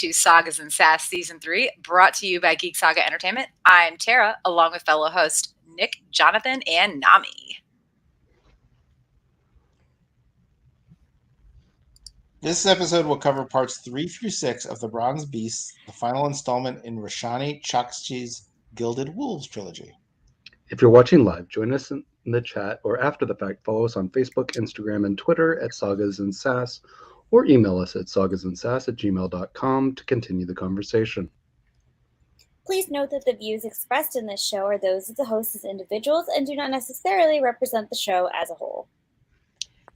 to Sagas Sass Season 3, brought to you by Geek Saga Entertainment. I'm Tara, along with fellow hosts Nick, Jonathan, and Nami. This episode will cover parts 3 through 6 of The Bronze Beasts, the final installment in Roshani Chokshi's Gilded Wolves trilogy. If you're watching live, join us in the chat, or after the fact, follow us on Facebook, Instagram, and Twitter at Sagas and Sass, or email us at sagasandsass@gmail.com to continue the conversation. Please note that the views expressed in this show are those of the hosts as individuals and do not necessarily represent the show as a whole.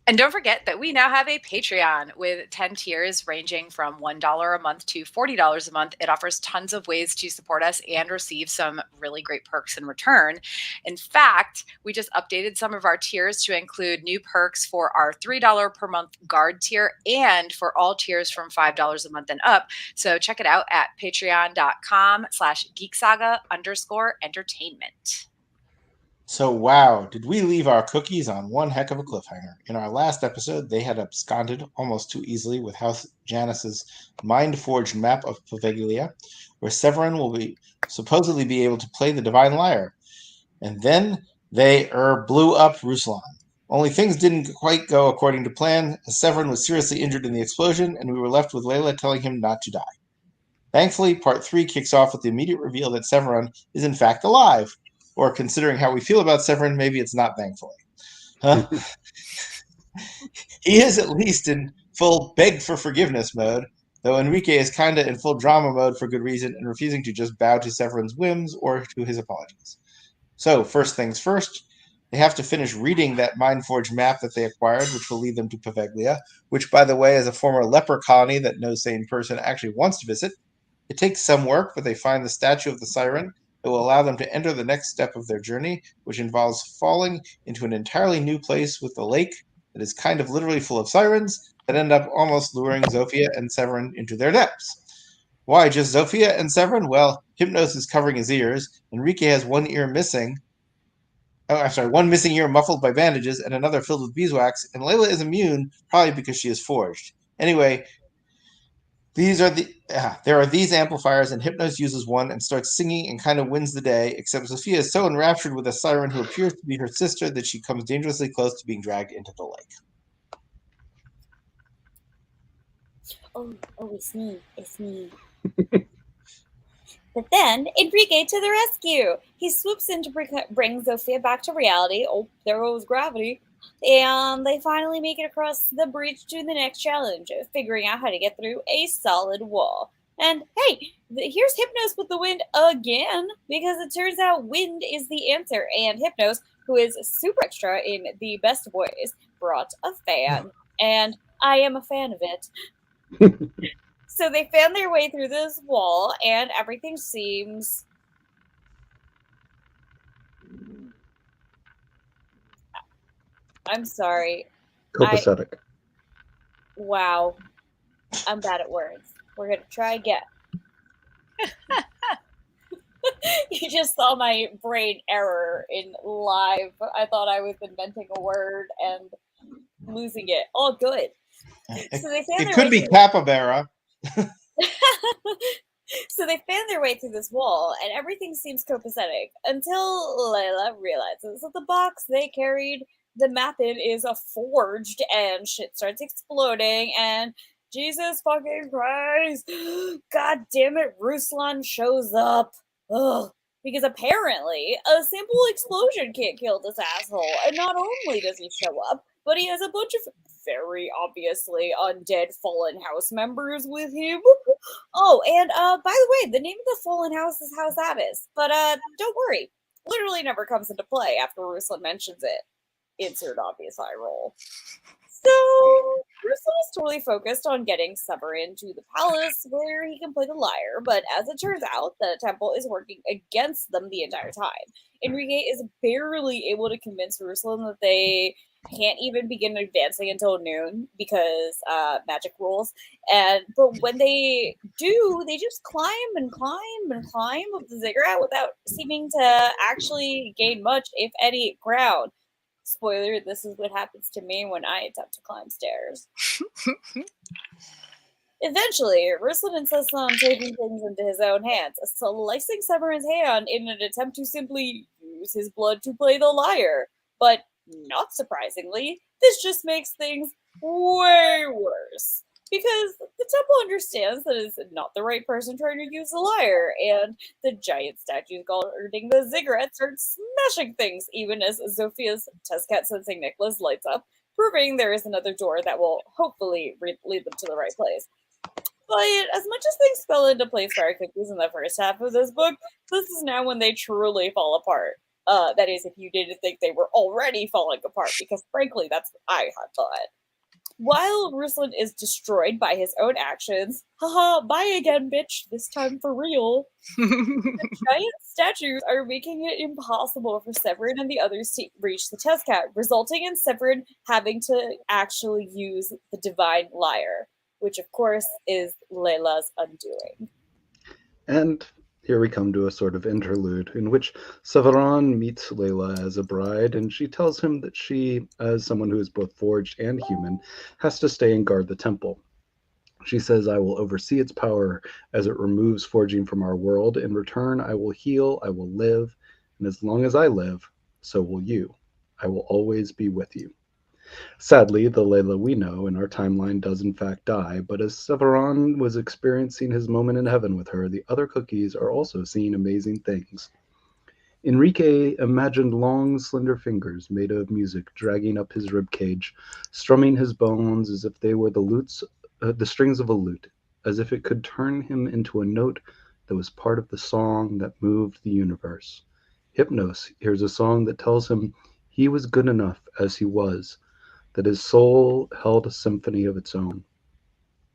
And don't forget that we now have a Patreon with 10 tiers ranging from $1 a month to $40 a month. It offers tons of ways to support us and receive some really great perks in return. In fact, we just updated some of our tiers to include new perks for our $3 per month guard tier and for all tiers from $5 a month and up. So check it out at patreon.com/geeksaga_entertainment. So, wow, did we leave our cookies on one heck of a cliffhanger. In our last episode, they had absconded almost too easily with House Janus's mind-forged map of Poveglia, where Severin will supposedly be able to play the Divine Lyre. And then they blew up Ruslan. Only things didn't quite go according to plan, as Severin was seriously injured in the explosion, and we were left with Layla telling him not to die. Thankfully, part 3 kicks off with the immediate reveal that Severin is in fact alive. Or considering how we feel about Severin, maybe it's not thankfully. Huh? He is at least in full beg for forgiveness mode, though Enrique is kinda in full drama mode for good reason and refusing to just bow to Severin's whims or to his apologies. So, first things first, they have to finish reading that mind-forged map that they acquired, which will lead them to Poveglia, which, by the way, is a former leper colony that no sane person actually wants to visit. It takes some work, but they find the statue of the siren that will allow them to enter the next step of their journey, which involves falling into an entirely new place with a lake that is kind of literally full of sirens that end up almost luring Zofia and Severin into their depths. Why just Zofia and Severin? Well, Hypnos is covering his ears, Enrique has one missing ear muffled by bandages and another filled with beeswax, and Layla is immune, probably because she is forged. Anyway, there are these amplifiers, and Hypnos uses one and starts singing and kind of wins the day, except Sophia is so enraptured with a siren who appears to be her sister that she comes dangerously close to being dragged into the lake. Oh, it's me. But then, Enrique to the rescue! He swoops in to bring Zofia back to reality. Oh, there goes gravity. And they finally make it across the breach to the next challenge, figuring out how to get through a solid wall. And hey, here's Hypnos with the wind again, because it turns out wind is the answer. And Hypnos, who is super extra in the best boys, brought a fan. And I am a fan of it. So they fan their way through this wall, and everything seems... I'm sorry. Copacetic. Wow. I'm bad at words. We're going to try again. You just saw my brain error in live. I thought I was inventing a word and losing it. All good. It could be capybara. So they fan their way through this wall, and everything seems copacetic until Layla realizes that the box they carried the map in is forged, and shit starts exploding, and Jesus fucking Christ! God damn it, Ruslan shows up. Ugh. Because apparently a simple explosion can't kill this asshole, and not only does he show up, but he has a bunch of very obviously undead fallen house members with him. Oh, and by the way, the name of the fallen house is House Abbas, but don't worry, literally never comes into play after Ruslan mentions it. Insert obvious eye roll. So, Ruslan is totally focused on getting Severin to the palace where he can play the lyre, but as it turns out, the temple is working against them the entire time. Enrique is barely able to convince Ruslan that they can't even begin advancing until noon because magic rules. But when they do, they just climb and climb and climb up the ziggurat without seeming to actually gain much, if any, ground. Spoiler, this is what happens to me when I attempt to climb stairs. Eventually, Ruslan insists on taking things into his own hands, slicing Severin's hand in an attempt to simply use his blood to play the lyre. But not surprisingly, this just makes things way worse. Because the temple understands that it's not the right person trying to use the lyre, and the giant statues guarding the ziggurat start smashing things, even as Zophia's Tezcat sensing necklace lights up, proving there is another door that will hopefully lead them to the right place. But as much as things fell into place for our cookies in the first half of this book, this is now when they truly fall apart. That is, if you didn't think they were already falling apart, because frankly, that's what I had thought. While Ruslan is destroyed by his own actions, haha, bye again, bitch, this time for real, giant statues are making it impossible for Severin and the others to reach the Tezcat, resulting in Severin having to actually use the divine lyre, which of course is Layla's undoing. And here we come to a sort of interlude in which Severin meets Layla as a bride, and she tells him that she, as someone who is both forged and human, has to stay and guard the temple. She says, I will oversee its power as it removes forging from our world. In return, I will heal, I will live, and as long as I live, so will you. I will always be with you. Sadly, the Layla we know in our timeline does in fact die, but as Severin was experiencing his moment in heaven with her, the other cookies are also seeing amazing things. Enrique imagined long, slender fingers made of music dragging up his rib cage, strumming his bones as if they were the strings of a lute, as if it could turn him into a note that was part of the song that moved the universe. Hypnos hears a song that tells him he was good enough as he was, that his soul held a symphony of its own.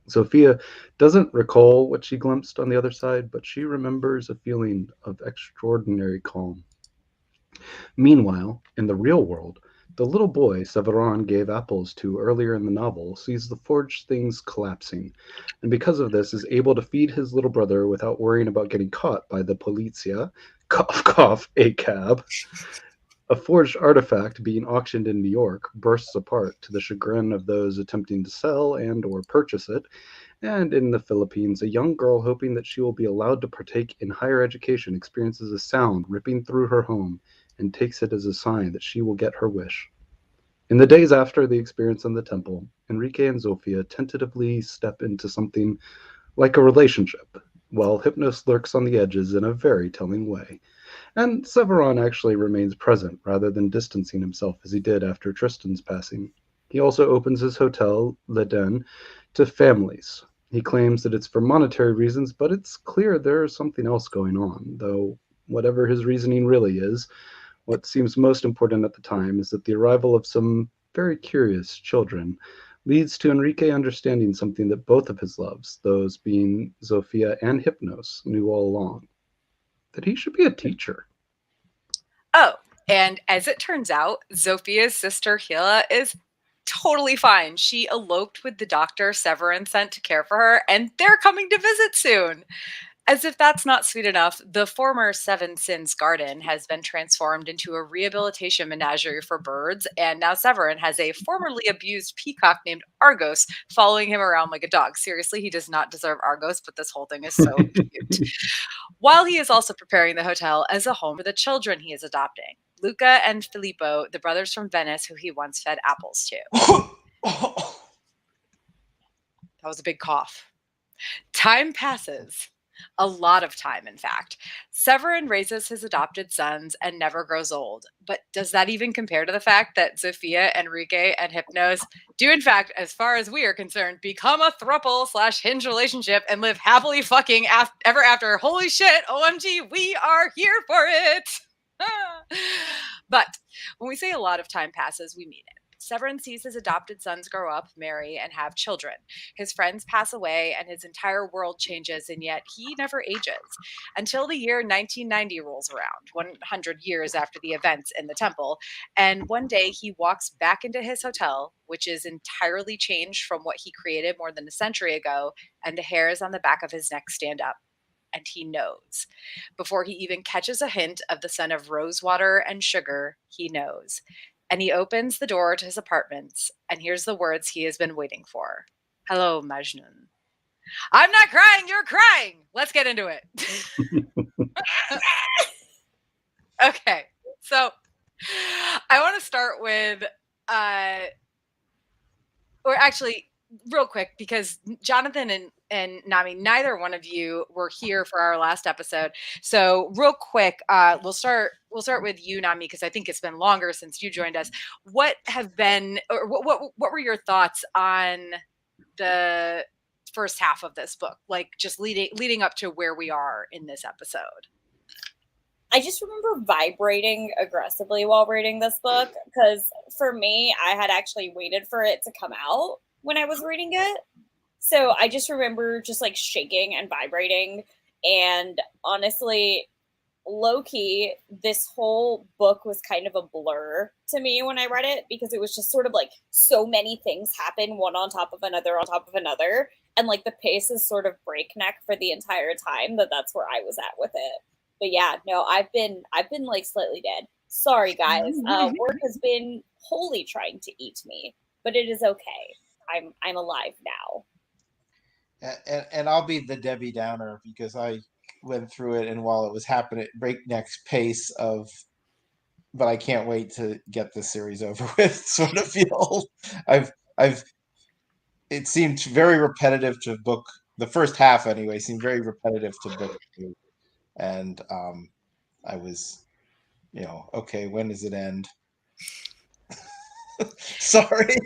Sophia doesn't recall what she glimpsed on the other side, but she remembers a feeling of extraordinary calm. Meanwhile, in the real world, the little boy Severin gave apples to earlier in the novel sees the forged things collapsing, and because of this is able to feed his little brother without worrying about getting caught by the polizia, cough cough, a cab. A forged artifact being auctioned in New York bursts apart to the chagrin of those attempting to sell and or purchase it, and in the Philippines, a young girl hoping that she will be allowed to partake in higher education experiences a sound ripping through her home and takes it as a sign that she will get her wish. In the days after the experience in the temple, Enrique and Zofia tentatively step into something like a relationship, while Hypnos lurks on the edges in a very telling way. And Severin actually remains present rather than distancing himself as he did after Tristan's passing. He also opens his hotel, L'Eden, to families. He claims that it's for monetary reasons, but it's clear there's something else going on, though whatever his reasoning really is, what seems most important at the time is that the arrival of some very curious children leads to Enrique understanding something that both of his loves, those being Zofia and Hypnos, knew all along, that he should be a teacher. Oh, and as it turns out, Zophia's sister Hila is totally fine. She eloped with the doctor Severin sent to care for her, and they're coming to visit soon. As if that's not sweet enough, the former Seven Sins garden has been transformed into a rehabilitation menagerie for birds, and now Severin has a formerly abused peacock named Argos following him around like a dog. Seriously, he does not deserve Argos, but this whole thing is so cute. While he is also preparing the hotel as a home for the children he is adopting, Luca and Filippo, the brothers from Venice who he once fed apples to. That was a big cough. Time passes. A lot of time, in fact. Severin raises his adopted sons and never grows old. But does that even compare to the fact that Zofia, Enrique, and Hypnos do, in fact, as far as we are concerned, become a throuple/hinge relationship and live happily fucking ever after? Holy shit, OMG, we are here for it! But when we say a lot of time passes, we mean it. Severin sees his adopted sons grow up, marry, and have children. His friends pass away, and his entire world changes, and yet he never ages. Until the year 1990 rolls around, 100 years after the events in the temple, and one day he walks back into his hotel, which is entirely changed from what he created more than a century ago, and the hairs on the back of his neck stand up. And he knows. Before he even catches a hint of the scent of rosewater and sugar, he knows. And he opens the door to his apartments and hears the words he has been waiting for. Hello, Majnun. I'm not crying, you're crying. Let's get into it. Okay, so I want to start with, or actually, real quick, because Jonathan and Nami, neither one of you were here for our last episode. So real quick, we'll start with you, Nami, because I think it's been longer since you joined us. What have been, or what were your thoughts on the first half of this book, like just leading up to where we are in this episode? I just remember vibrating aggressively while reading this book because for me, I had actually waited for it to come out when I was reading it. So I just remember just like shaking and vibrating. And honestly, low key, this whole book was kind of a blur to me when I read it because it was just sort of like so many things happen one on top of another on top of another. And like the pace is sort of breakneck for the entire time that's where I was at with it. But yeah, no, I've been like slightly dead. Sorry guys. Work has been wholly trying to eat me, but it is okay. I'm alive now. And I'll be the Debbie Downer because I went through it, and while it was happening at breakneck pace but I can't wait to get this series over with sort of feel. It seemed very repetitive to book, the first half anyway, seemed very repetitive to book two. And I was, okay, when does it end? Sorry.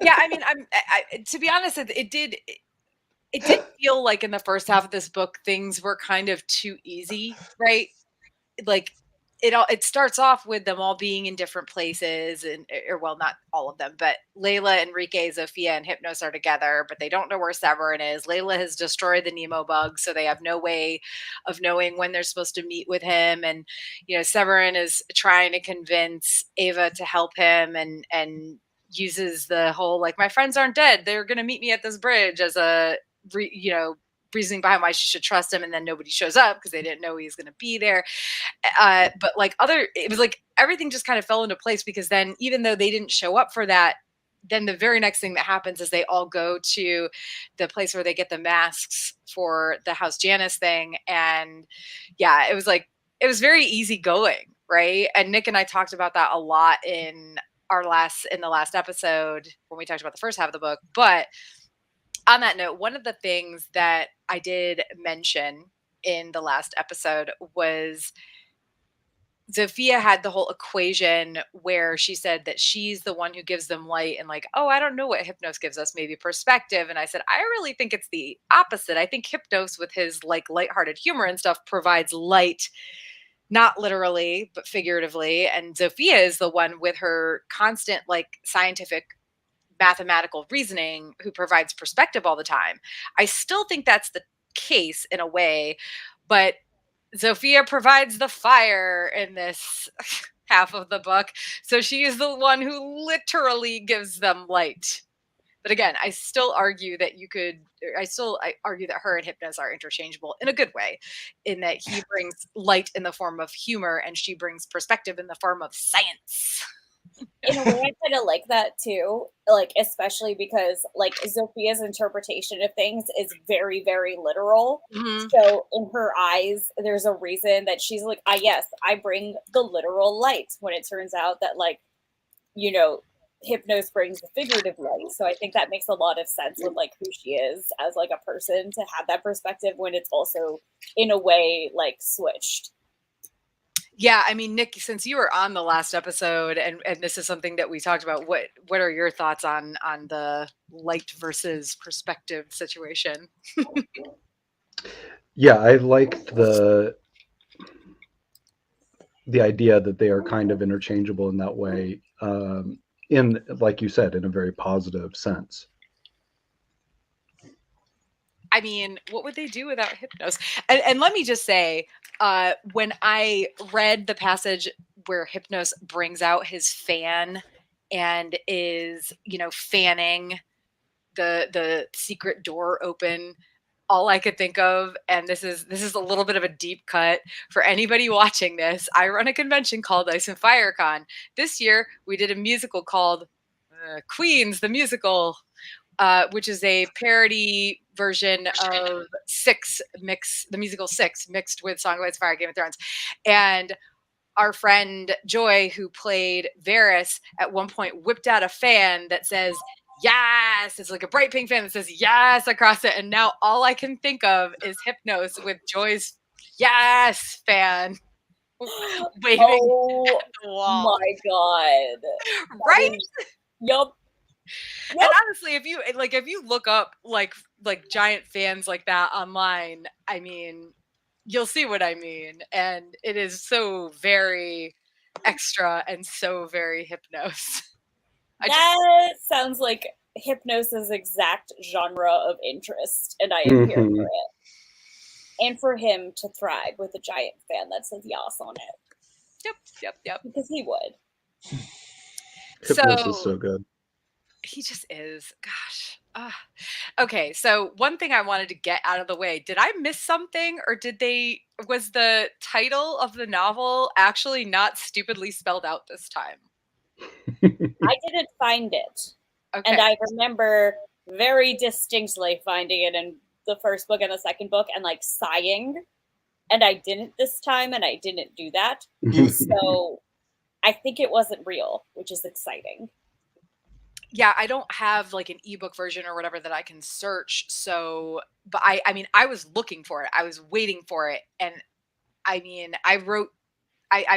Yeah, I mean, to be honest, it did feel like in the first half of this book, things were kind of too easy, right? Like it starts off with them all being in different places, or well, not all of them, but Layla, Enrique, Zofia, and Hypnos are together, but they don't know where Severin is. Layla has destroyed the Nemo bug, so they have no way of knowing when they're supposed to meet with him. And Severin is trying to convince Ava to help him, and uses the whole like, my friends aren't dead, they're going to meet me at this bridge, as a reasoning behind why she should trust him. And then nobody shows up because they didn't know he was going to be there. But like it was like everything just kind of fell into place, because then even though they didn't show up for that, then the very next thing that happens is they all go to the place where they get the masks for the House Janus thing. And yeah, it was very easy going, right? And Nick and I talked about that a lot in the last episode when we talked about the first half of the book. But on that note, one of the things that I did mention in the last episode was Zofia had the whole equation where she said that she's the one who gives them light, and like, oh, I don't know what Hypnos gives us, maybe perspective. And I said, I really think it's the opposite. I think Hypnos, with his like lighthearted humor and stuff, provides light, not literally, but figuratively. And Zofia is the one with her constant like scientific mathematical reasoning who provides perspective all the time. I still think that's the case in a way, but Zofia provides the fire in this half of the book. So she is the one who literally gives them light. But again, I still argue that I argue that her and Hypnos are interchangeable in a good way, in that he brings light in the form of humor and she brings perspective in the form of science. In a way, I kind of like that too, like especially because like Zofia's interpretation of things is very, very literal. Mm-hmm. So in her eyes, there's a reason that she's like, yes, I bring the literal light, when it turns out that like, Hypnos brings the figurative light. So I think that makes a lot of sense with like who she is as like a person, to have that perspective when it's also in a way like switched. Yeah, I mean, Nick, since you were on the last episode, and this is something that we talked about, what are your thoughts on the light versus perspective situation? Yeah, I liked the idea that they are kind of interchangeable in that way, in, like you said, in a very positive sense. I mean, what would they do without Hypnos? And let me just say, when I read the passage where Hypnos brings out his fan and is, fanning the secret door open, all I could think of, and this is a little bit of a deep cut for anybody watching this. I run a convention called Ice and Fire Con. This year, we did a musical called Queens, the musical, which is a parody version of the musical Six mixed with Song of Ice and Fire, Game of Thrones. And our friend Joy, who played Varys, at one point whipped out a fan that says, yes, it's like a bright pink fan that says yes across it. And now all I can think of is Hypnos with Joy's yes fan waving Oh at the wall. my god. Right? Yup. And honestly, if you look up like giant fans like that online, I mean, you'll see what I mean. And it is so very extra and so very Hypnos. That sounds like Hypnos' exact genre of interest, and I am here for it. And for him to thrive with a giant fan that says yas on it. Yep. Because he would. Hypnos is so good. He just is. Gosh. Okay, so one thing I wanted to get out of the way. Did I miss something, or was the title of the novel actually not stupidly spelled out this time? I didn't find it. Okay. And I remember very distinctly finding it in the first book and the second book and like sighing. And I didn't this time, and I didn't do that. So I think it wasn't real, which is exciting. Yeah, I don't have like an ebook version or whatever that I can search. So, but I mean, I was looking for it. I was waiting for it. And I mean, I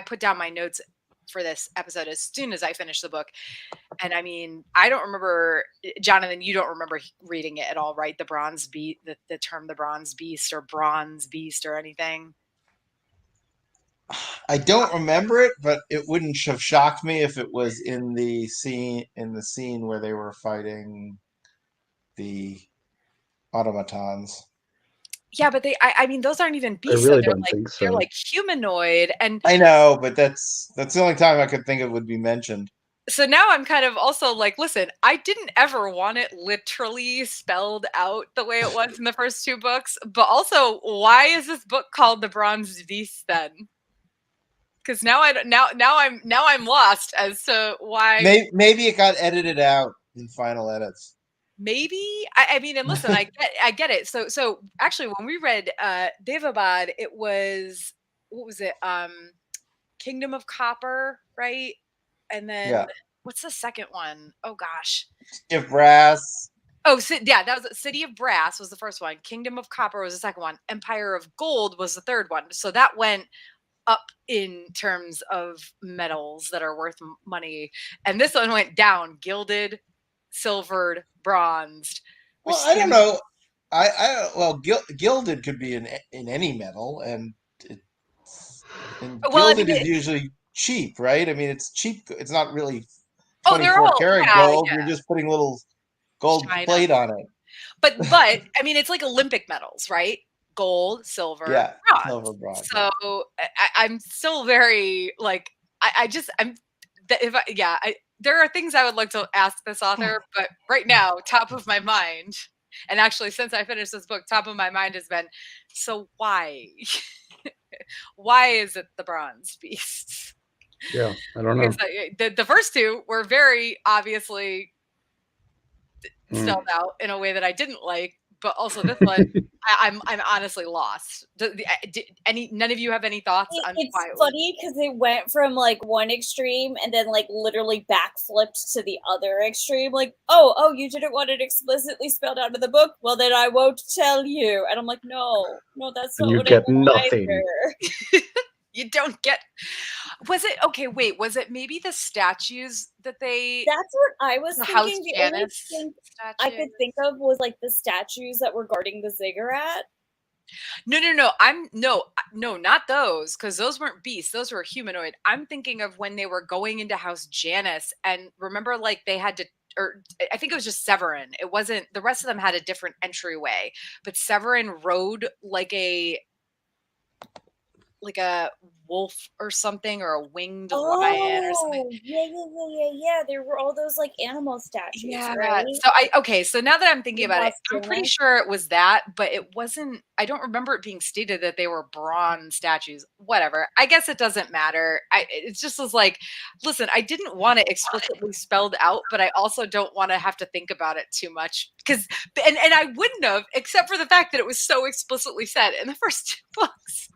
put down my notes for this episode as soon as I finished the book. And I mean, I don't remember, Jonathan, you don't remember reading it at all, right? The Bronze Beast, the term the Bronze Beast or Bronze Beast or anything. I don't remember it, but it wouldn't have shocked me if it was in the scene where they were fighting the automatons. Yeah, but I mean, those aren't even beasts. I really don't think so. They're like humanoid, and I know, but that's the only time I could think it would be mentioned. So now I'm kind of also like, listen, I didn't ever want it literally spelled out the way it was in the first two books, but also, why is this book called The Bronze Beast then? Because now I'm lost as to why. Maybe it got edited out in final edits. Maybe I mean, and listen, I get it. So actually, when we read Devabad, it was, what was it? Kingdom of Copper, right? And then what's the second one? Oh gosh, City of Brass. Oh, yeah, that was City of Brass was the first one. Kingdom of Copper was the second one. Empire of Gold was the third one. So that went up in terms of metals that are worth money, and this one went down: gilded, silvered, bronzed. Well, I don't know. Gilded could be in any metal, and gilded is usually cheap, right? I mean, it's cheap. It's not really 24-karat gold. You're just putting little gold plate on it. But I mean, it's like Olympic medals, right? Gold, silver, bronze. Silver, bronze. So I'm still very like there are things I would like to ask this author, but right now, top of my mind, and actually since I finished this book, top of my mind has been, so why? Why is it the Bronze Beast? Yeah, I don't know. The first two were very obviously spelled out in a way that I didn't like, but also this one, I'm honestly lost. None of you have any thoughts on it's why? It's funny because it went from like one extreme and then like literally backflipped to the other extreme. Like, oh, you didn't want it explicitly spelled out of the book? Well, then I won't tell you. And I'm like, no, that's not you what get I nothing. You don't get. Was it okay? Wait, was it maybe the statues that they? That's what I was thinking. House the Janus only thing I could think of was like the statues that were guarding the ziggurat. No. No, not those, because those weren't beasts. Those were humanoid. I'm thinking of when they were going into House Janus, and remember, like they had to. Or I think it was just Severin. It wasn't. The rest of them had a different entryway, but Severin rode like a. like a wolf or something, or a winged lion or something. Oh, yeah. There were all those like animal statues, Yeah. right? So now that I'm thinking about it, I'm pretty Montana. sure it was that, but it wasn't. I don't remember it being stated that they were bronze statues. Whatever. I guess it doesn't matter. It just was like, listen, I didn't want it explicitly spelled out, but I also don't want to have to think about it too much because, and I wouldn't have, except for the fact that it was so explicitly said in the first 2 books.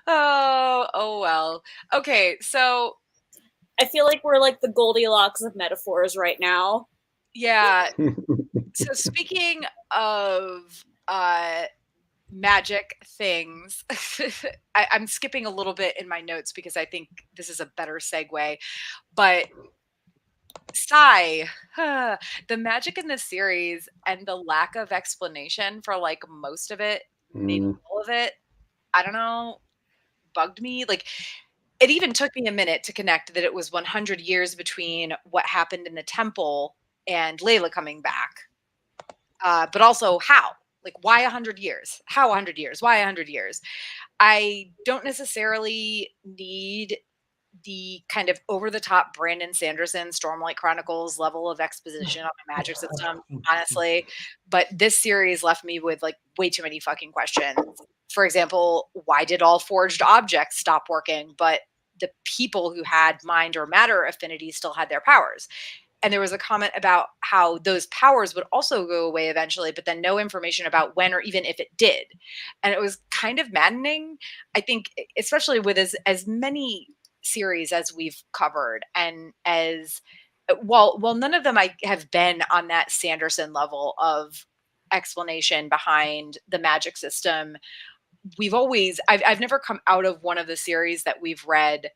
Oh well. Okay, so I feel like we're like the Goldilocks of metaphors right now. yeah. So speaking of magic things, I'm skipping a little bit in my notes because I think this is a better segue. But the magic in this series and the lack of explanation for like most of it, maybe all of it, I don't know, bugged me. Like it even took me a minute to connect that it was 100 years between what happened in the temple and Layla coming back. But also how? Like why 100 years? How 100 years? Why 100 years? I don't necessarily need the kind of over the top Brandon Sanderson Stormlight Chronicles level of exposition on the magic system, honestly. But this series left me with like way too many fucking questions. For example, why did all forged objects stop working, but the people who had mind or matter affinity still had their powers? And there was a comment about how those powers would also go away eventually, but then no information about when or even if it did. And it was kind of maddening, I think, especially with as many series as we've covered, and as well none of them I have been on that Sanderson level of explanation behind the magic system. I've never come out of one of the series that we've read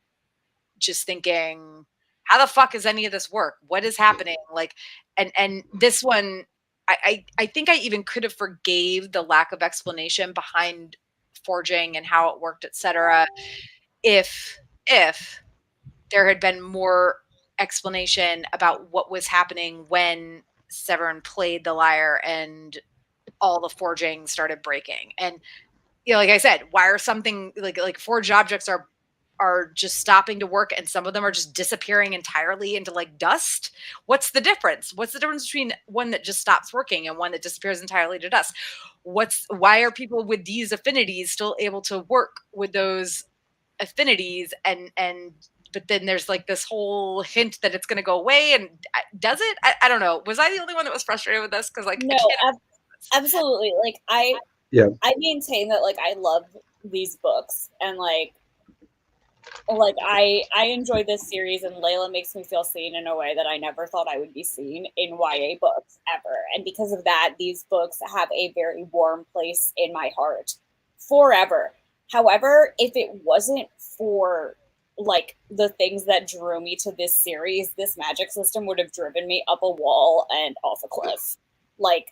just thinking, how the fuck is any of this work? What is happening? Like, and this one, I think I even could have forgave the lack of explanation behind forging and how it worked, etc. If there had been more explanation about what was happening when Severn played the lyre and all the forging started breaking. And like I said, why are something like forged objects are just stopping to work and some of them are just disappearing entirely into like dust? What's the difference? What's the difference between one that just stops working and one that disappears entirely to dust? Why are people with these affinities still able to work with those affinities, and but then there's like this whole hint that it's going to go away, and does it? I don't know. Was I the only one that was frustrated with this? Because like no, absolutely. Like I maintain that like I love these books, and like I enjoy this series, and Layla makes me feel seen in a way that I never thought I would be seen in YA books ever. And because of that, these books have a very warm place in my heart forever. However, if it wasn't for like the things that drew me to this series, this magic system would have driven me up a wall and off a cliff. Like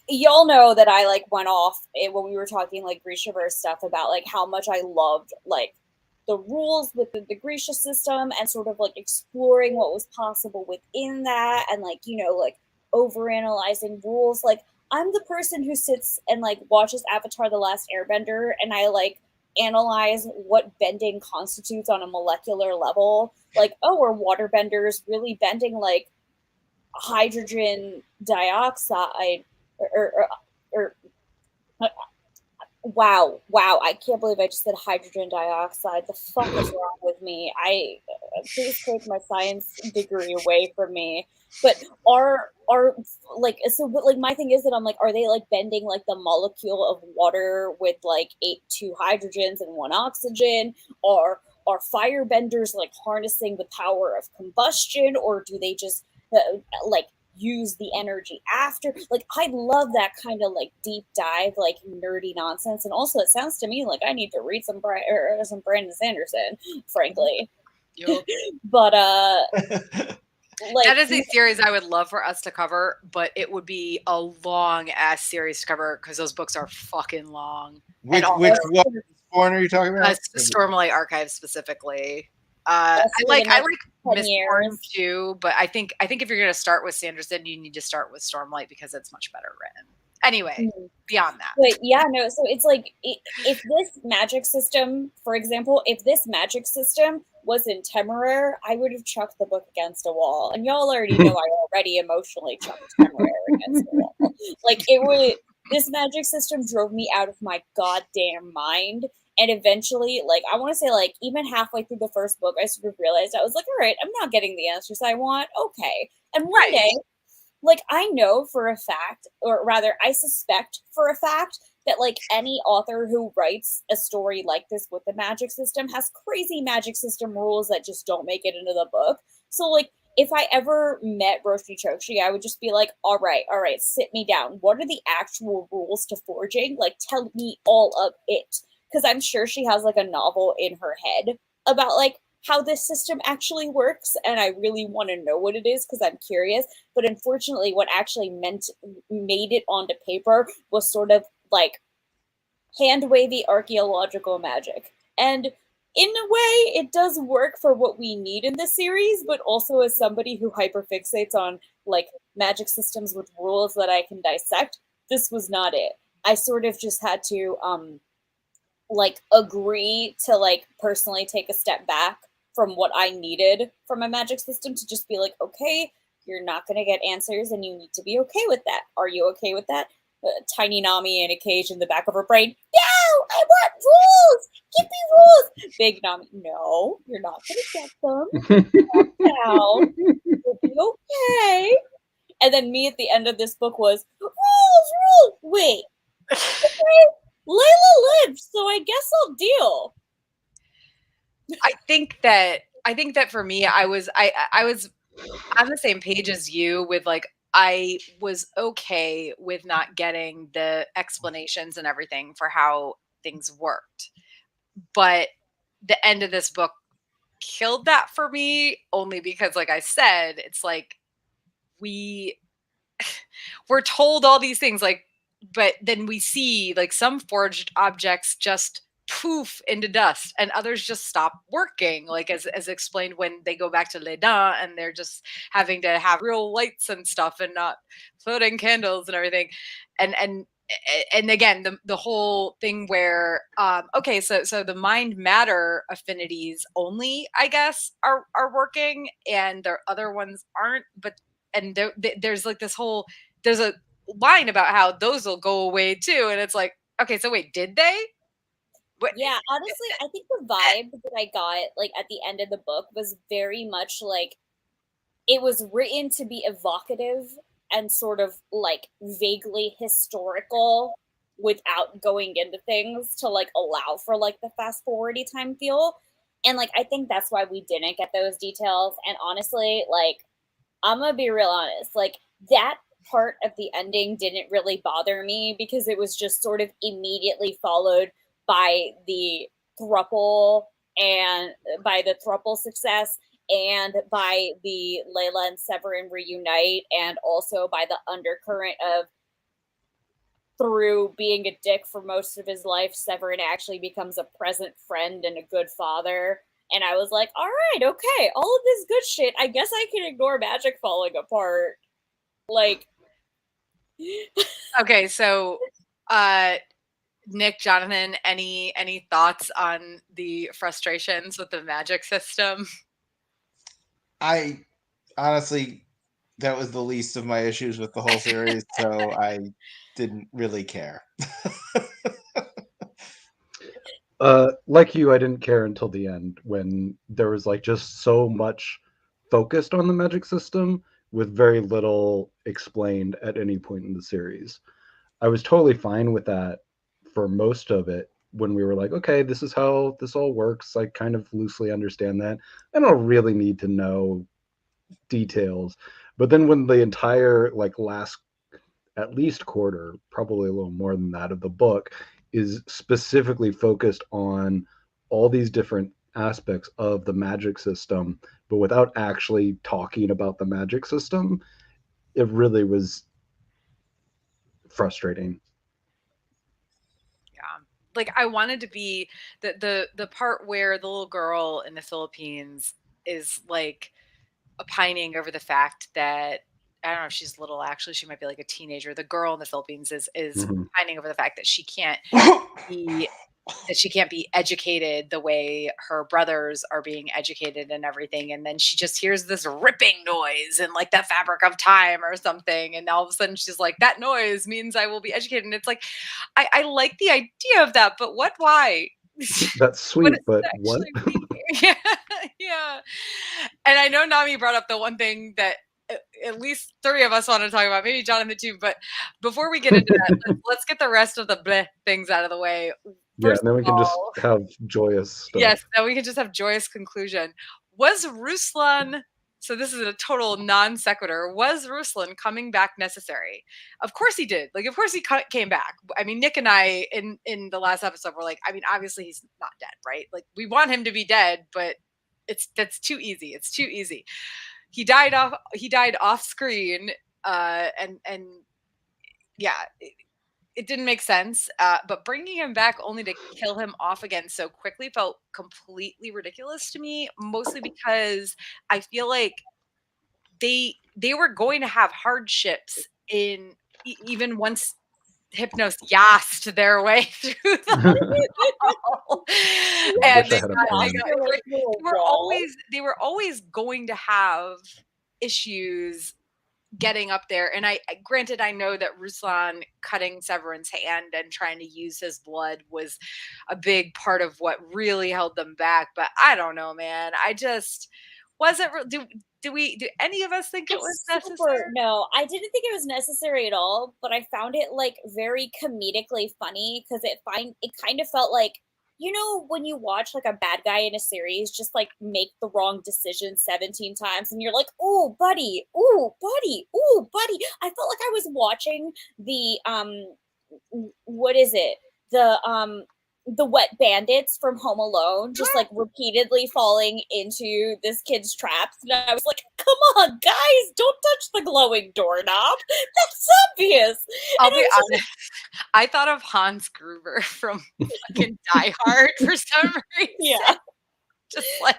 y'all know that I like went off when we were talking like Grishaverse stuff about like how much I loved like the rules with the Grisha system and sort of like exploring what was possible within that, and like, you know, like overanalyzing rules. Like I'm the person who sits and like watches Avatar The Last Airbender, and I like analyze what bending constitutes on a molecular level. Like, oh, are water benders really bending like hydrogen dioxide or wow, I can't believe I just said hydrogen dioxide. The fuck is wrong with me? Please take my science degree away from me. But are like, so but like my thing is that I'm like, are they like bending like the molecule of water with like 2 hydrogens and 1 oxygen? Or are firebenders like harnessing the power of combustion, or do they just like use the energy after? Like I love that kind of like deep dive, like nerdy nonsense. And also it sounds to me like I need to read some Brandon Sanderson, frankly. Yep. But like that is a series I would love for us to cover, but it would be a long ass series to cover because those books are fucking long. Which one are you talking about? Stormlight Archive specifically. I like Mistborn too, but I think if you're gonna start with Sanderson, you need to start with Stormlight because it's much better written. Anyway, beyond that. But yeah, no, so it's like, if this magic system, for example, if this magic system was in Temeraire, I would have chucked the book against a wall. And y'all already know I already emotionally chucked Temeraire against the wall. Like, this magic system drove me out of my goddamn mind. And eventually, like, I want to say, like, even halfway through the first book, I sort of realized, I was like, all right, I'm not getting the answers I want. Okay. And one day, like, I know for a fact, or rather, I suspect for a fact that, like, any author who writes a story like this with the magic system has crazy magic system rules that just don't make it into the book. So, like, if I ever met Roshani Chokshi, I would just be like, all right, sit me down. What are the actual rules to forging? Like, tell me all of it. Because I'm sure she has, like, a novel in her head about, like, how this system actually works, and I really want to know what it is because I'm curious. But unfortunately, what actually made it onto paper was sort of like hand-wavy archaeological magic. And in a way, it does work for what we need in this series, but also as somebody who hyperfixates on like magic systems with rules that I can dissect, this was not it. I sort of just had to like agree to like personally take a step back from what I needed from a magic system to just be like, okay, you're not going to get answers and you need to be okay with that. Are you okay with that? Tiny Nami in a cage in the back of her brain. No, I want rules. Give me rules. Big Nami, no, you're not going to get them. Calm down. You'll be okay. And then me at the end of this book was, rules. Wait. Okay. Layla lived, so I guess I'll deal. I think that for me, I was on the same page as you with like, I was okay with not getting the explanations and everything for how things worked. But the end of this book killed that for me, only because, like I said, it's like we're told all these things, like, but then we see like some forged objects just poof into dust and others just stop working, like as explained when they go back to Les Dents and they're just having to have real lights and stuff and not floating candles and everything. And again, the whole thing where okay, so the mind matter affinities only, I guess, are working and their other ones aren't. But and there's like this whole, there's a line about how those will go away too, and it's like, okay, so wait, did they? What? Yeah, honestly, I think the vibe that I got like at the end of the book was very much like it was written to be evocative and sort of like vaguely historical without going into things to like allow for like the fast forwardy time feel. And like I think that's why we didn't get those details. And honestly, like I'm gonna be real honest, like that part of the ending didn't really bother me because it was just sort of immediately followed by the thruple and by the thruple success and by the Layla and Severin reunite, and also by the undercurrent of through being a dick for most of his life, Severin actually becomes a present friend and a good father. And I was like, all right, okay, all of this good shit, I guess I can ignore magic falling apart. Like, Okay, so Nick, Jonathan, any thoughts on the frustrations with the magic system? I honestly, that was the least of my issues with the whole series, so I didn't really care. Like you, I didn't care until the end when there was like just so much focused on the magic system with very little explained at any point in the series. I was totally fine with that for most of it when we were like, okay, this is how this all works. I kind of loosely understand that. I don't really need to know details. But then when the entire like last at least quarter, probably a little more than that of the book is specifically focused on all these different aspects of the magic system, but without actually talking about the magic system, it really was frustrating. Yeah. Like I wanted to be the part where the little girl in the Philippines is like opining over the fact that I don't know if she's little, actually. She might be like a teenager. The girl in the Philippines is Mhm. pining over the fact that she can't be educated the way her brothers are being educated and everything. And then she just hears this ripping noise in like the fabric of time or something. And all of a sudden she's like, that noise means I will be educated. And it's like, I like the idea of that, but why? That's What sweet, does but it what? actually mean? Yeah, yeah. And I know Nami brought up the one thing that at least three of us want to talk about, maybe Jonathan too. But before we get into that, let's get the rest of the bleh things out of the way. Yeah, First and then we of can just all, have joyous stuff. yes, then we can just have joyous conclusion. Was Ruslan, so this is a total non sequitur, was Ruslan coming back necessary? Of course he did. Like, of course he came back. I mean, Nick and I in the last episode were like, I mean, obviously he's not dead, right? Like, we want him to be dead, but that's too easy. It's too easy. He died off screen, and yeah, it didn't make sense. But bringing him back only to kill him off again so quickly felt completely ridiculous to me. Mostly because I feel like they were going to have hardships in even once Hypnos yassed their way through the wall. I And wish I had a pen. they were always going to have issues getting up there. And I granted, I know that Ruslan cutting Severin's hand and trying to use his blood was a big part of what really held them back, but I don't know, man. I just wasn't do any of us think it was necessary? No, I didn't think it was necessary at all, but I found it like very comedically funny because it kind of felt like, you know, when you watch like a bad guy in a series just like make the wrong decision 17 times and you're like, oh buddy, oh buddy, oh buddy. I felt like I was watching the what is it? The wet bandits from Home Alone, just like repeatedly falling into this kid's traps. And I was like, come on, guys, don't touch the glowing doorknob. That's obvious. I'll be honest. I thought of Hans Gruber from fucking Die Hard for some reason. Yeah. Just like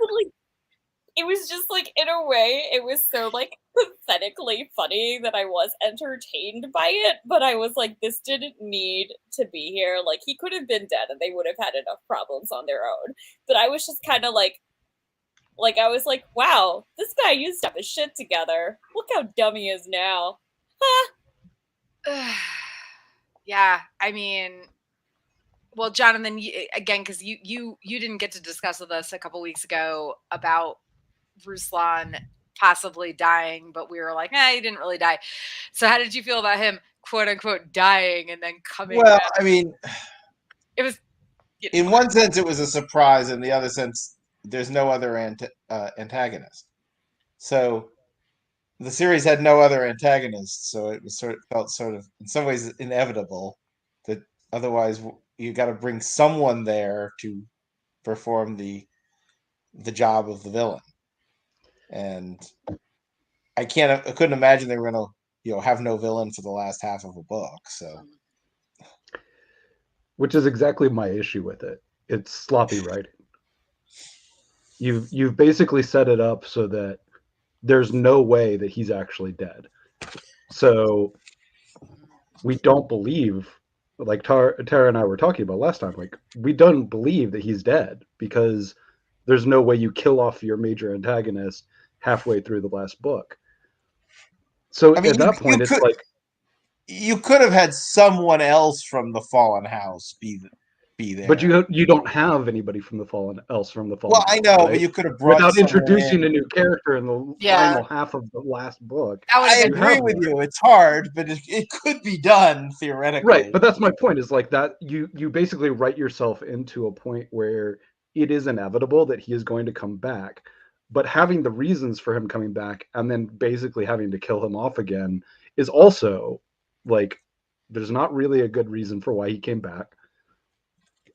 it was just like, in a way, it was so like pathetically funny that I was entertained by it, but I was like, this didn't need to be here. Like, he could have been dead and they would have had enough problems on their own. But I was just kind of like I was like, wow, this guy used to have his shit together. Look how dumb he is now. Yeah, I mean, well, Jonathan, again, because you didn't get to discuss with us a couple weeks ago about Ruslan possibly dying, but we were like, he didn't really die. So how did you feel about him, quote unquote, dying and then coming Well, back? I mean, it was, in one sense, it was a surprise. In the other sense, there's no other antagonist. So the series had no other antagonist, so it was felt sort of, in some ways, inevitable that otherwise you got to bring someone there to perform the job of the villain. And I couldn't imagine they were going to, have no villain for the last half of a book. So, which is exactly my issue with it. It's sloppy writing. You've basically set it up so that there's no way that he's actually dead. So we don't believe, like Tara and I were talking about last time, like we don't believe that he's dead because there's no way you kill off your major antagonist halfway through the last book. So at that point, it's like you could have had someone else from the Fallen House be there, but you don't have anybody from the Fallen House. Well, I know, right? But you could have brought without introducing a new character in the final half of the last book. I agree with you. It's hard, but it could be done theoretically. Right, but that's my point. Is like that you basically write yourself into a point where it is inevitable that he is going to come back. But having the reasons for him coming back and then basically having to kill him off again is also like there's not really a good reason for why he came back.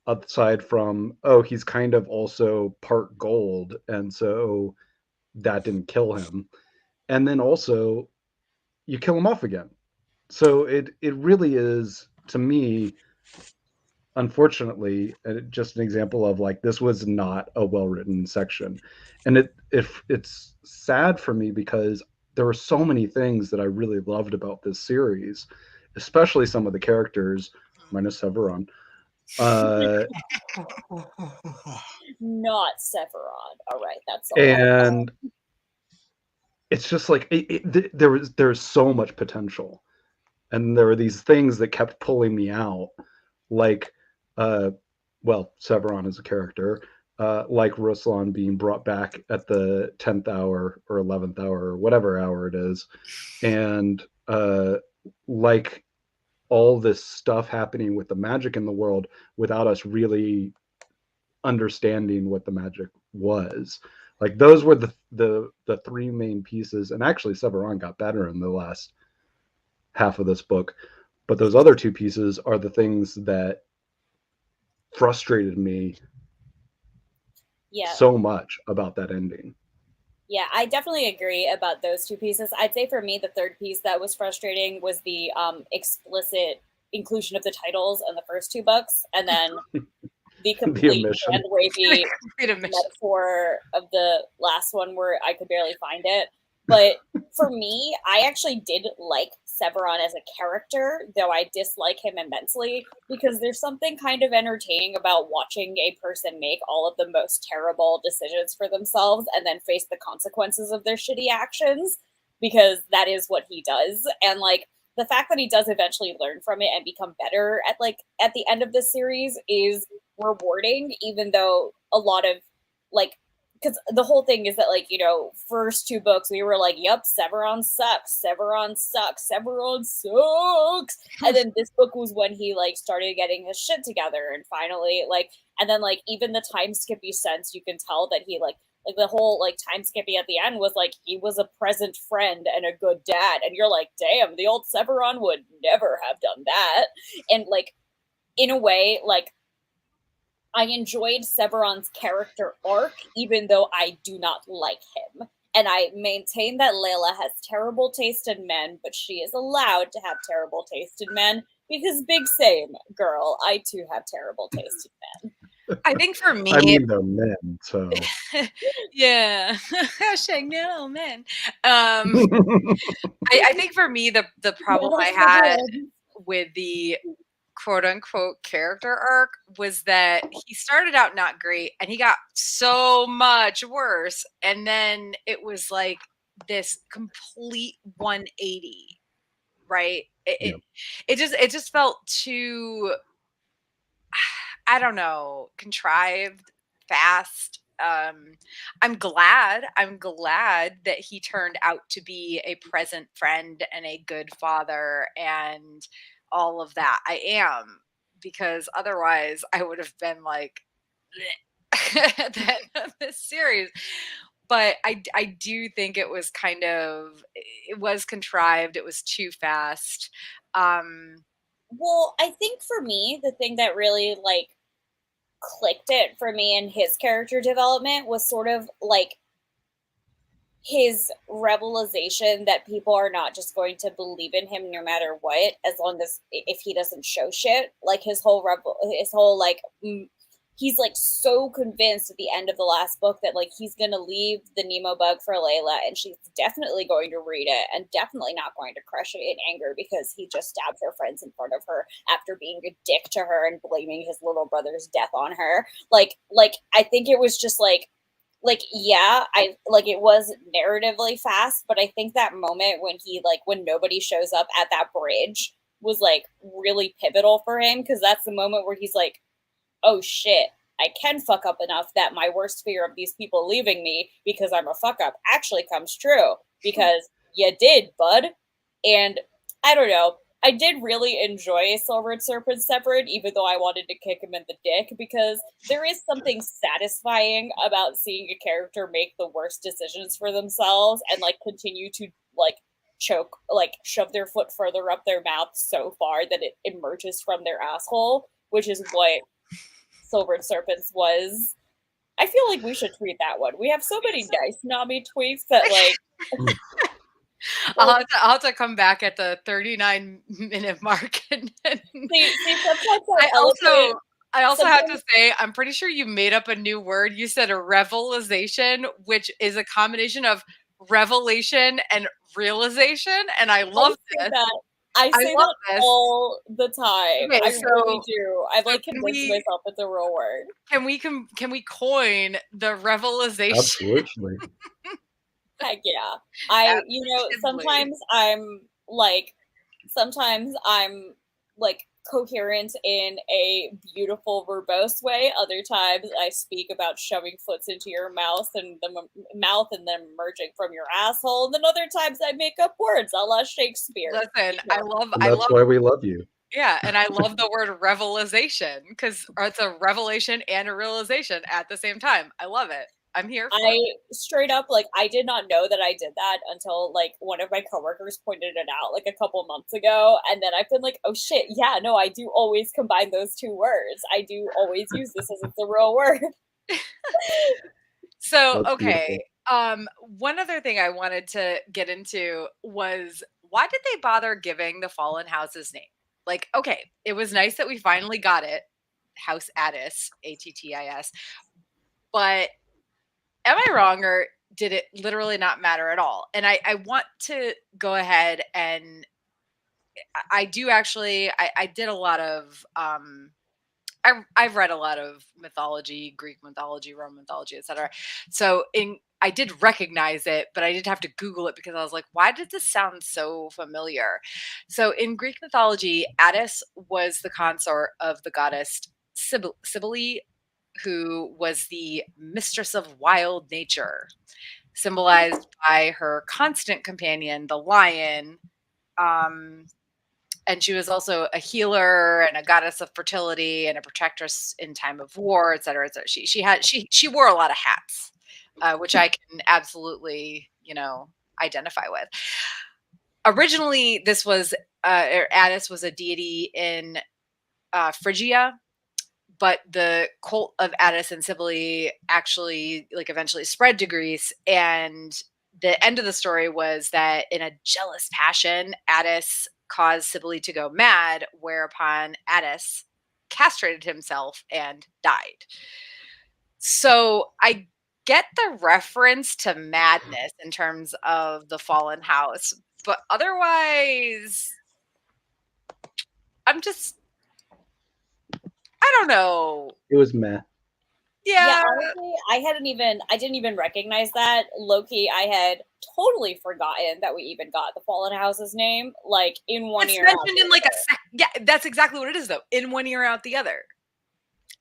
Aside from, he's kind of also part gold, and so that didn't kill him. And then also you kill him off again. So it really is, to me, unfortunately, just an example of like this was not a well-written section. And it's sad for me because there were so many things that I really loved about this series, especially some of the characters, minus Severon. Not Severon. All right, that's all. And it's just like there's so much potential, and there were these things that kept pulling me out, like Severon as a character, like Ruslan being brought back at the 10th hour or 11th hour or whatever hour it is, and like all this stuff happening with the magic in the world without us really understanding what the magic was. Like those were the three main pieces, and actually Severon got better in the last half of this book, but those other two pieces are the things that frustrated me so much about that ending. Yeah, I definitely agree about those two pieces. I'd say for me, the third piece that was frustrating was the explicit inclusion of the titles in the first two books, and then the complete hand-wavy metaphor of the last one where I could barely find it. But for me, I actually did like Severon as a character, though I dislike him immensely, because there's something kind of entertaining about watching a person make all of the most terrible decisions for themselves and then face the consequences of their shitty actions, because that is what he does. And like the fact that he does eventually learn from it and become better at the end of the series is rewarding, even though a lot of because the whole thing is that first two books we were like, yep, Severon sucks, Severon sucks, Severon sucks. And then this book was when he started getting his shit together, and finally and then even the time skippy sense, you can tell that he the whole time skippy at the end was he was a present friend and a good dad, and you're like, damn, the old Severon would never have done that. And in a way, I enjoyed Severon's character arc, even though I do not like him. And I maintain that Layla has terrible taste in men, but she is allowed to have terrible taste in men because big same, girl. I too have terrible taste in men. I think for me, I mean, they're men, so yeah. Hashtag no men. I think for me, the problem I had with the quote unquote character arc was that he started out not great and he got so much worse, and then it was like this complete 180, right? It just felt too, I don't know, contrived, fast. I'm glad that he turned out to be a present friend and a good father and all of that. I am, because otherwise I would have been like at the end of this series. But I do think it was contrived. It was too fast. Well, I think for me, the thing that really clicked it for me in his character development was sort of his revelization that people are not just going to believe in him no matter what, as long as if he doesn't show shit. His whole he's so convinced at the end of the last book that he's gonna leave the Nemo bug for Layla, and she's definitely going to read it and definitely not going to crush it in anger because he just stabbed her friends in front of her after being a dick to her and blaming his little brother's death on her. I think it was just it was narratively fast, but I think that moment when he when nobody shows up at that bridge was really pivotal for him, because that's the moment where he's like, oh shit, I can fuck up enough that my worst fear of these people leaving me because I'm a fuck up actually comes true, because you did, bud. And I don't know, I did really enjoy Silvered Serpent Separate, even though I wanted to kick him in the dick, because there is something satisfying about seeing a character make the worst decisions for themselves and continue to shove their foot further up their mouth so far that it emerges from their asshole, which is what Silvered Serpents was. I feel like we should tweet that one. We have so many nice Nami tweets that I'll have to come back at the 39-minute mark. I also have to say, I'm pretty sure you made up a new word. You said a revelization, which is a combination of revelation and realization, and I love this. I say love that this. all the time. Okay, I so- really do. I've so like can convinced we- myself it's a real word. Can we coin the revelization? Absolutely. Heck yeah. Absolutely. Sometimes I'm like coherent in a beautiful, verbose way. Other times I speak about shoving foots into your mouth and then emerging from your asshole. And then other times I make up words a la Shakespeare. Listen, I love Why we love you. Yeah, and I love the word revelization because it's a revelation and a realization at the same time. I love it. I'm here for it. Straight up, like, I did not know that I did that until, like, one of my coworkers pointed it out, like, a couple months ago, and then I've been like, oh shit, yeah, no, I do always combine those two words. I do always use this as it's a real word. So, That's okay, beautiful. one other thing I wanted to get into was why did they bother giving the Fallen House's name? Like, okay, it was nice that we finally got it, House Attis, Attis, but am I wrong or did it literally not matter at all? And I want to go ahead and I do actually, I did a lot of, I've read a lot of mythology, Greek mythology, Roman mythology, etc. So I did recognize it, but I did have to Google it because I was like, why did this sound so familiar? So in Greek mythology, Attis was the consort of the goddess Cybele, who was the mistress of wild nature, symbolized by her constant companion, the lion. And she was also a healer and a goddess of fertility and a protectress in time of war, et cetera, et cetera. She wore a lot of hats, which I can absolutely, identify with. Originally, this was Attis was a deity in Phrygia, but the cult of Attis and Cybele actually eventually spread to Greece. And the end of the story was that in a jealous passion, Attis caused Cybele to go mad, whereupon Attis castrated himself and died. So I get the reference to madness in terms of the Fallen House, but otherwise, I don't know. It was meh. Yeah, honestly, I didn't even recognize that. Loki, I had totally forgotten that we even got the Fallen House's name, like in one it's ear. mentioned in yeah, that's exactly what it is though. In one ear out the other.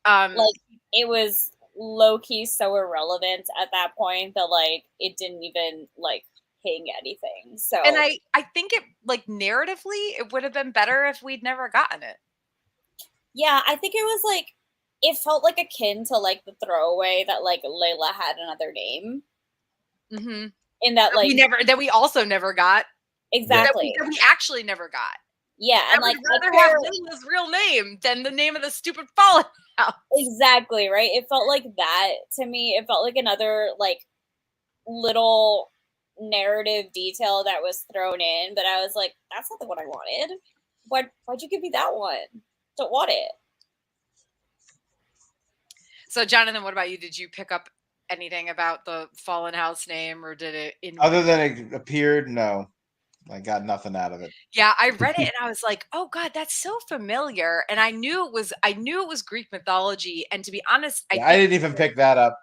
Like it was low-key so irrelevant at that point that like it didn't even like ping anything. So and I think it narratively it would have been better if we'd never gotten it. Yeah, I think it was like it felt like akin to like the throwaway that like Layla had another name. Mm-hmm. In that like that we also never got. Exactly. That we actually never got. Yeah, and I would rather have Layla's real name than the name of the stupid Fallen House. Exactly, right? It felt like that to me. It felt like another like little narrative detail that was thrown in, but I was like, that's not the one I wanted. Why'd you give me that one? Don't want it. So Jonathan, what about you? Did you pick up anything about the Fallen House name, or did it other than it appeared? No, I got nothing out of it. Yeah, I read it and I was like, oh God, that's so familiar. And I knew it was Greek mythology. And to be honest, I didn't even pick that up.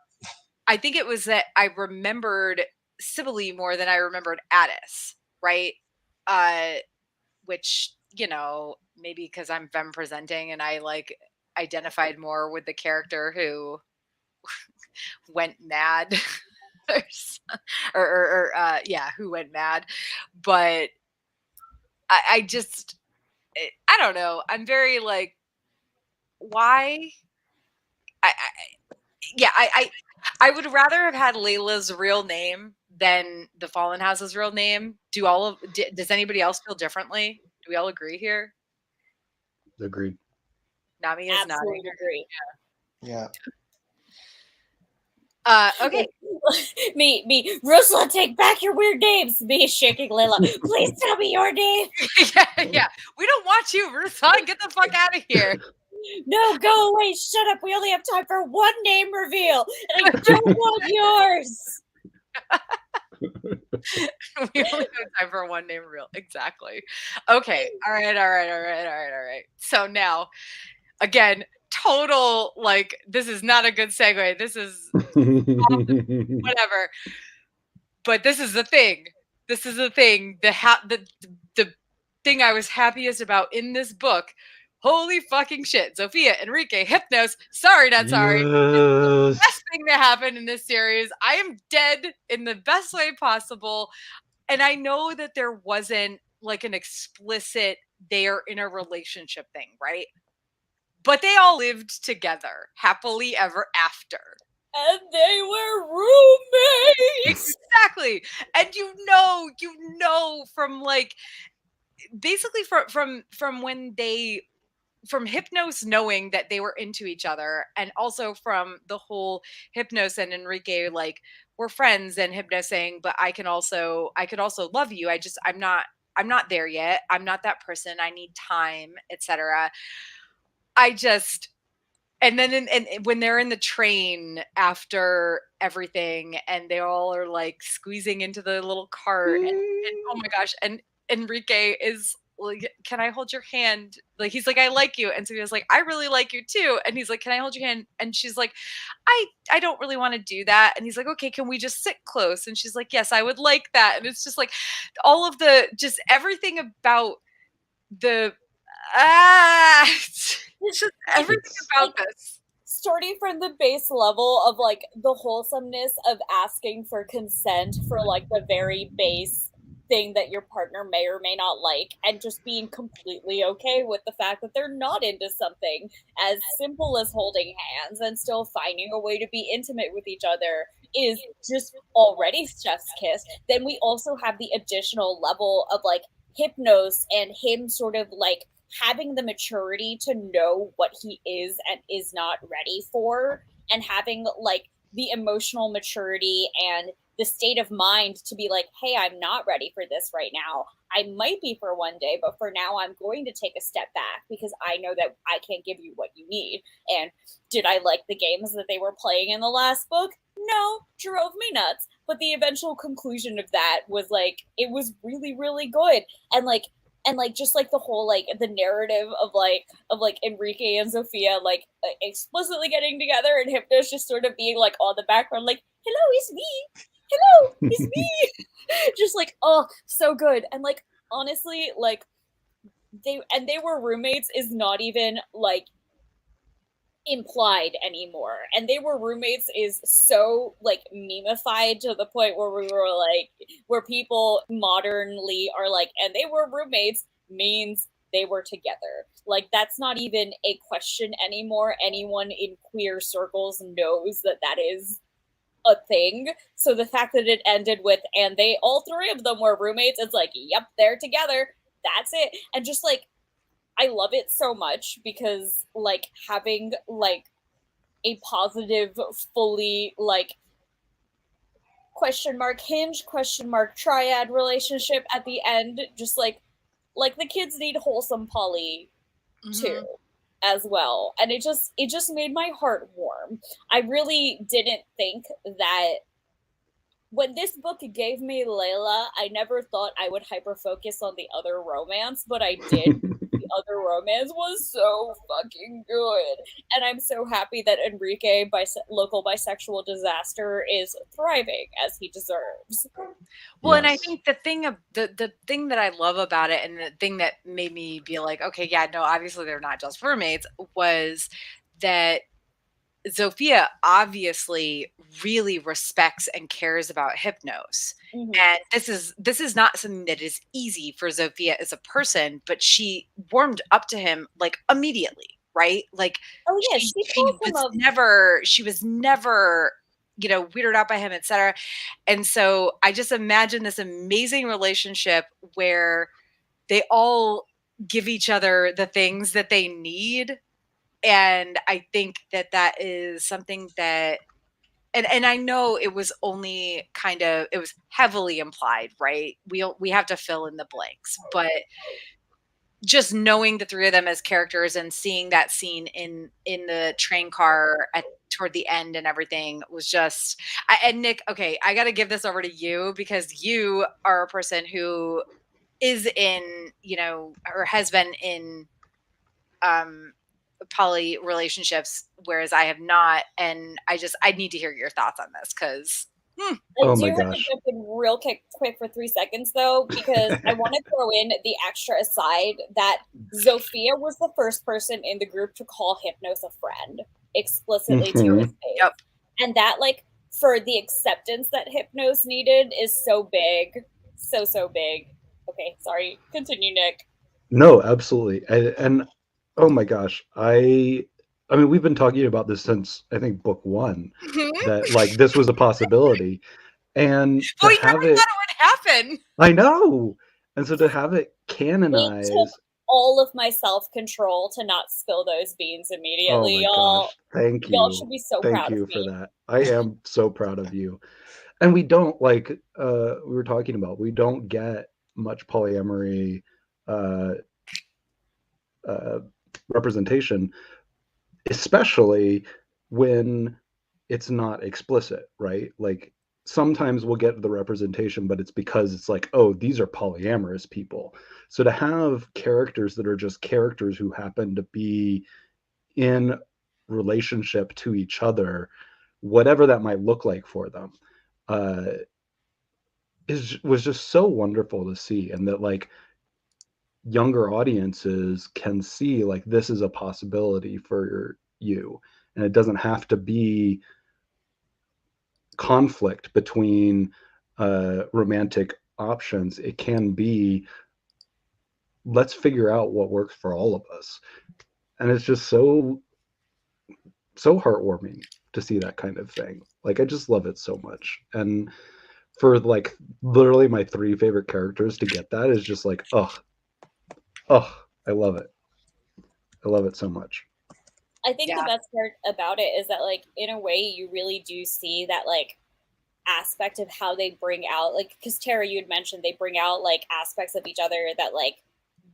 I think it was that I remembered Cybele more than I remembered Attis, right? Which, maybe because I'm femme presenting and I identified more with the character who went mad or who went mad. But I don't know. I'm very why? I would rather have had Layla's real name than the Fallen House's real name. Does anybody else feel differently? Do we all agree here? Agreed. Nami is absolutely nodding. Agree. Yeah. Okay. Me, Rusla, take back your weird names. Me shaking Layla. Please tell me your name. yeah. We don't want you, Ruslan. Get the fuck out of here. No, go away. Shut up. We only have time for one name reveal. And I don't want yours. We only have time for one name reveal. Exactly. Okay. All right. So now, again, total, like, this is not a good segue. This is whatever. But this is the thing. This is the thing. The thing I was happiest about in this book. Holy fucking shit. Zofia, Enrique, Hypnos. Sorry, not sorry. Yes. Best thing that happened in this series. I am dead in the best way possible. And I know that there wasn't like an explicit they're in a relationship thing, right? But they all lived together happily ever after. And they were roommates. Exactly. And you know from like basically from when they from Hypnos knowing that they were into each other, and also from the whole Hypnos and Enrique like we're friends, and Hypnos saying, but I could also love you. I'm not there yet. I'm not that person. I need time, etc. And then and when they're in the train after everything and they all are like squeezing into the little cart and oh my gosh, and Enrique is like, can I hold your hand? Like, he's like, I like you. And so he was like, I really like you too. And he's like, can I hold your hand? And she's like, I don't really want to do that. And he's like, okay, can we just sit close? And she's like, yes, I would like that. And it's just like all of the, just everything about the, it's just everything about this. Starting from the base level of like the wholesomeness of asking for consent for like the very base thing that your partner may or may not like, and just being completely okay with the fact that they're not into something as simple as holding hands and still finding a way to be intimate with each other is just already chef's kiss. Then we also have the additional level of like Hypnos and him sort of like having the maturity to know what he is and is not ready for, and having like the emotional maturity and the state of mind to be like, hey, I'm not ready for this right now. I might be for one day, but for now I'm going to take a step back because I know that I can't give you what you need. And did I like the games that they were playing in the last book? No, drove me nuts. But the eventual conclusion of that was like, it was really, really good. And like just like the whole like the narrative of like Enrique and Zofia like explicitly getting together, and Hypnos just sort of being like on the background like, hello, it's me, hello, it's me. Just like, oh, so good. And like honestly, like they were roommates is not even like implied anymore, and they were roommates is so like memeified to the point where we were like, where people modernly are like, and they were roommates means they were together. Like, that's not even a question anymore. Anyone in queer circles knows that that is a thing. So the fact that it ended with, and they all three of them were roommates, it's like, yep, they're together, that's it. And just like, I love it so much because like having like a positive, fully like question mark hinge, question mark triad relationship at the end, just like the kids need wholesome poly too as well. And it just made my heart warm. I really didn't think that when this book gave me Layla, I never thought I would hyper focus on the other romance, but I did. The other romance was so fucking good. And I'm so happy that Enrique, local bisexual disaster, is thriving as he deserves. Well, yes. And I think the thing that I love about it, and the thing that made me be like, okay, yeah, no, obviously they're not just roommates, was that Zofia obviously really respects and cares about Hypnos. Mm-hmm. And this is not something that is easy for Zofia as a person, but she warmed up to him like immediately, right? Like, oh yeah, she was never, you know, weirded out by him, etc. And so I just imagine this amazing relationship where they all give each other the things that they need. And I think that is something that, and I know it was only it was heavily implied, right? We have to fill in the blanks, but just knowing the three of them as characters and seeing that scene in the train car toward the end and everything was just, and Nick, okay, I got to give this over to you because you are a person who is in, or has been in poly relationships, whereas I have not. And I need to hear your thoughts on this because I Oh do my have to gosh. jump in real quick for 3 seconds though, because I want to throw in the extra aside that Zofia was the first person in the group to call Hypnos a friend explicitly to his face. Yep. And that, like, for the acceptance that Hypnos needed is so big. So big. Okay, sorry. Continue, Nick. No, absolutely. And oh my gosh, I mean, we've been talking about this since I think book one, that like this was a possibility, and to we never have thought it, it would happen. I know, and so to have it It took canonized. all of my self-control to not spill those beans Oh immediately, my y'all. gosh, thank Y'all you, should be so thank proud of you for me. that. I am so proud of you. And we don't like we were talking about, we don't get much polyamory uh, representation, especially when it's not explicit, right? Like sometimes we'll get the representation, but it's because it's like, oh, these are polyamorous people. So to have characters that are just characters who happen to be in relationship to each other, whatever that might look like for them, uh, was just so wonderful to see, and that like younger audiences can see like this is a possibility for you, and it doesn't have to be conflict between romantic options. It can be, let's figure out what works for all of us, and it's just so heartwarming to see that kind of thing. Like I just love it so much. And for like literally my 3 favorite characters to get that is just like, oh, I love it. I love it so much. I think the Yeah. best part about it is that, like, in a way, you really do see that, like, aspect of how they bring out, like, because Tara, you had mentioned they bring out, like, aspects of each other that, like,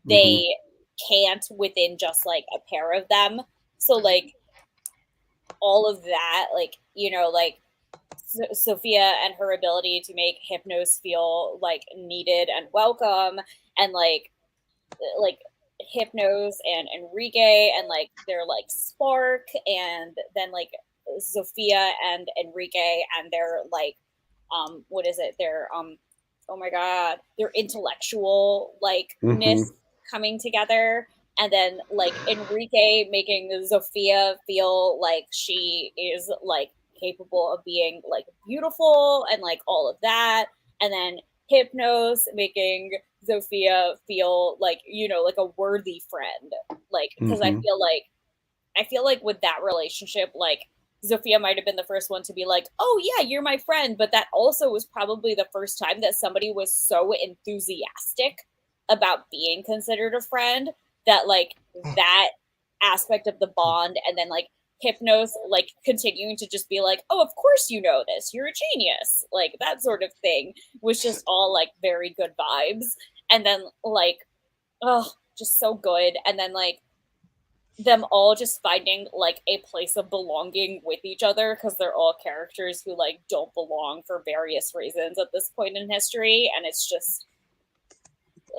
they can't within just, like, a pair of them. So, like, all of that, like, like, Sophia and her ability to make Hypnos feel, like, needed and welcome, and, like, Hypnos and Enrique and like their like spark, and then like Sophia and Enrique and their like what is it, their oh my god, their intellectual like ness coming together, and then like Enrique making Sophia feel like she is like capable of being like beautiful and like all of that, and then Hypnos making Sophia feel like, like a worthy friend. Like, because I feel like with that relationship, like Sophia might have been the first one to be like, oh yeah, you're my friend. But that also was probably the first time that somebody was so enthusiastic about being considered a friend that like that aspect of the bond, and then like Hypnos like continuing to just be like, oh, of course you know this, you're a genius, like that sort of thing was just all like very good vibes. And then like, oh, just so good. And then like them all just finding like a place of belonging with each other, because they're all characters who like don't belong for various reasons at this point in history, and it's just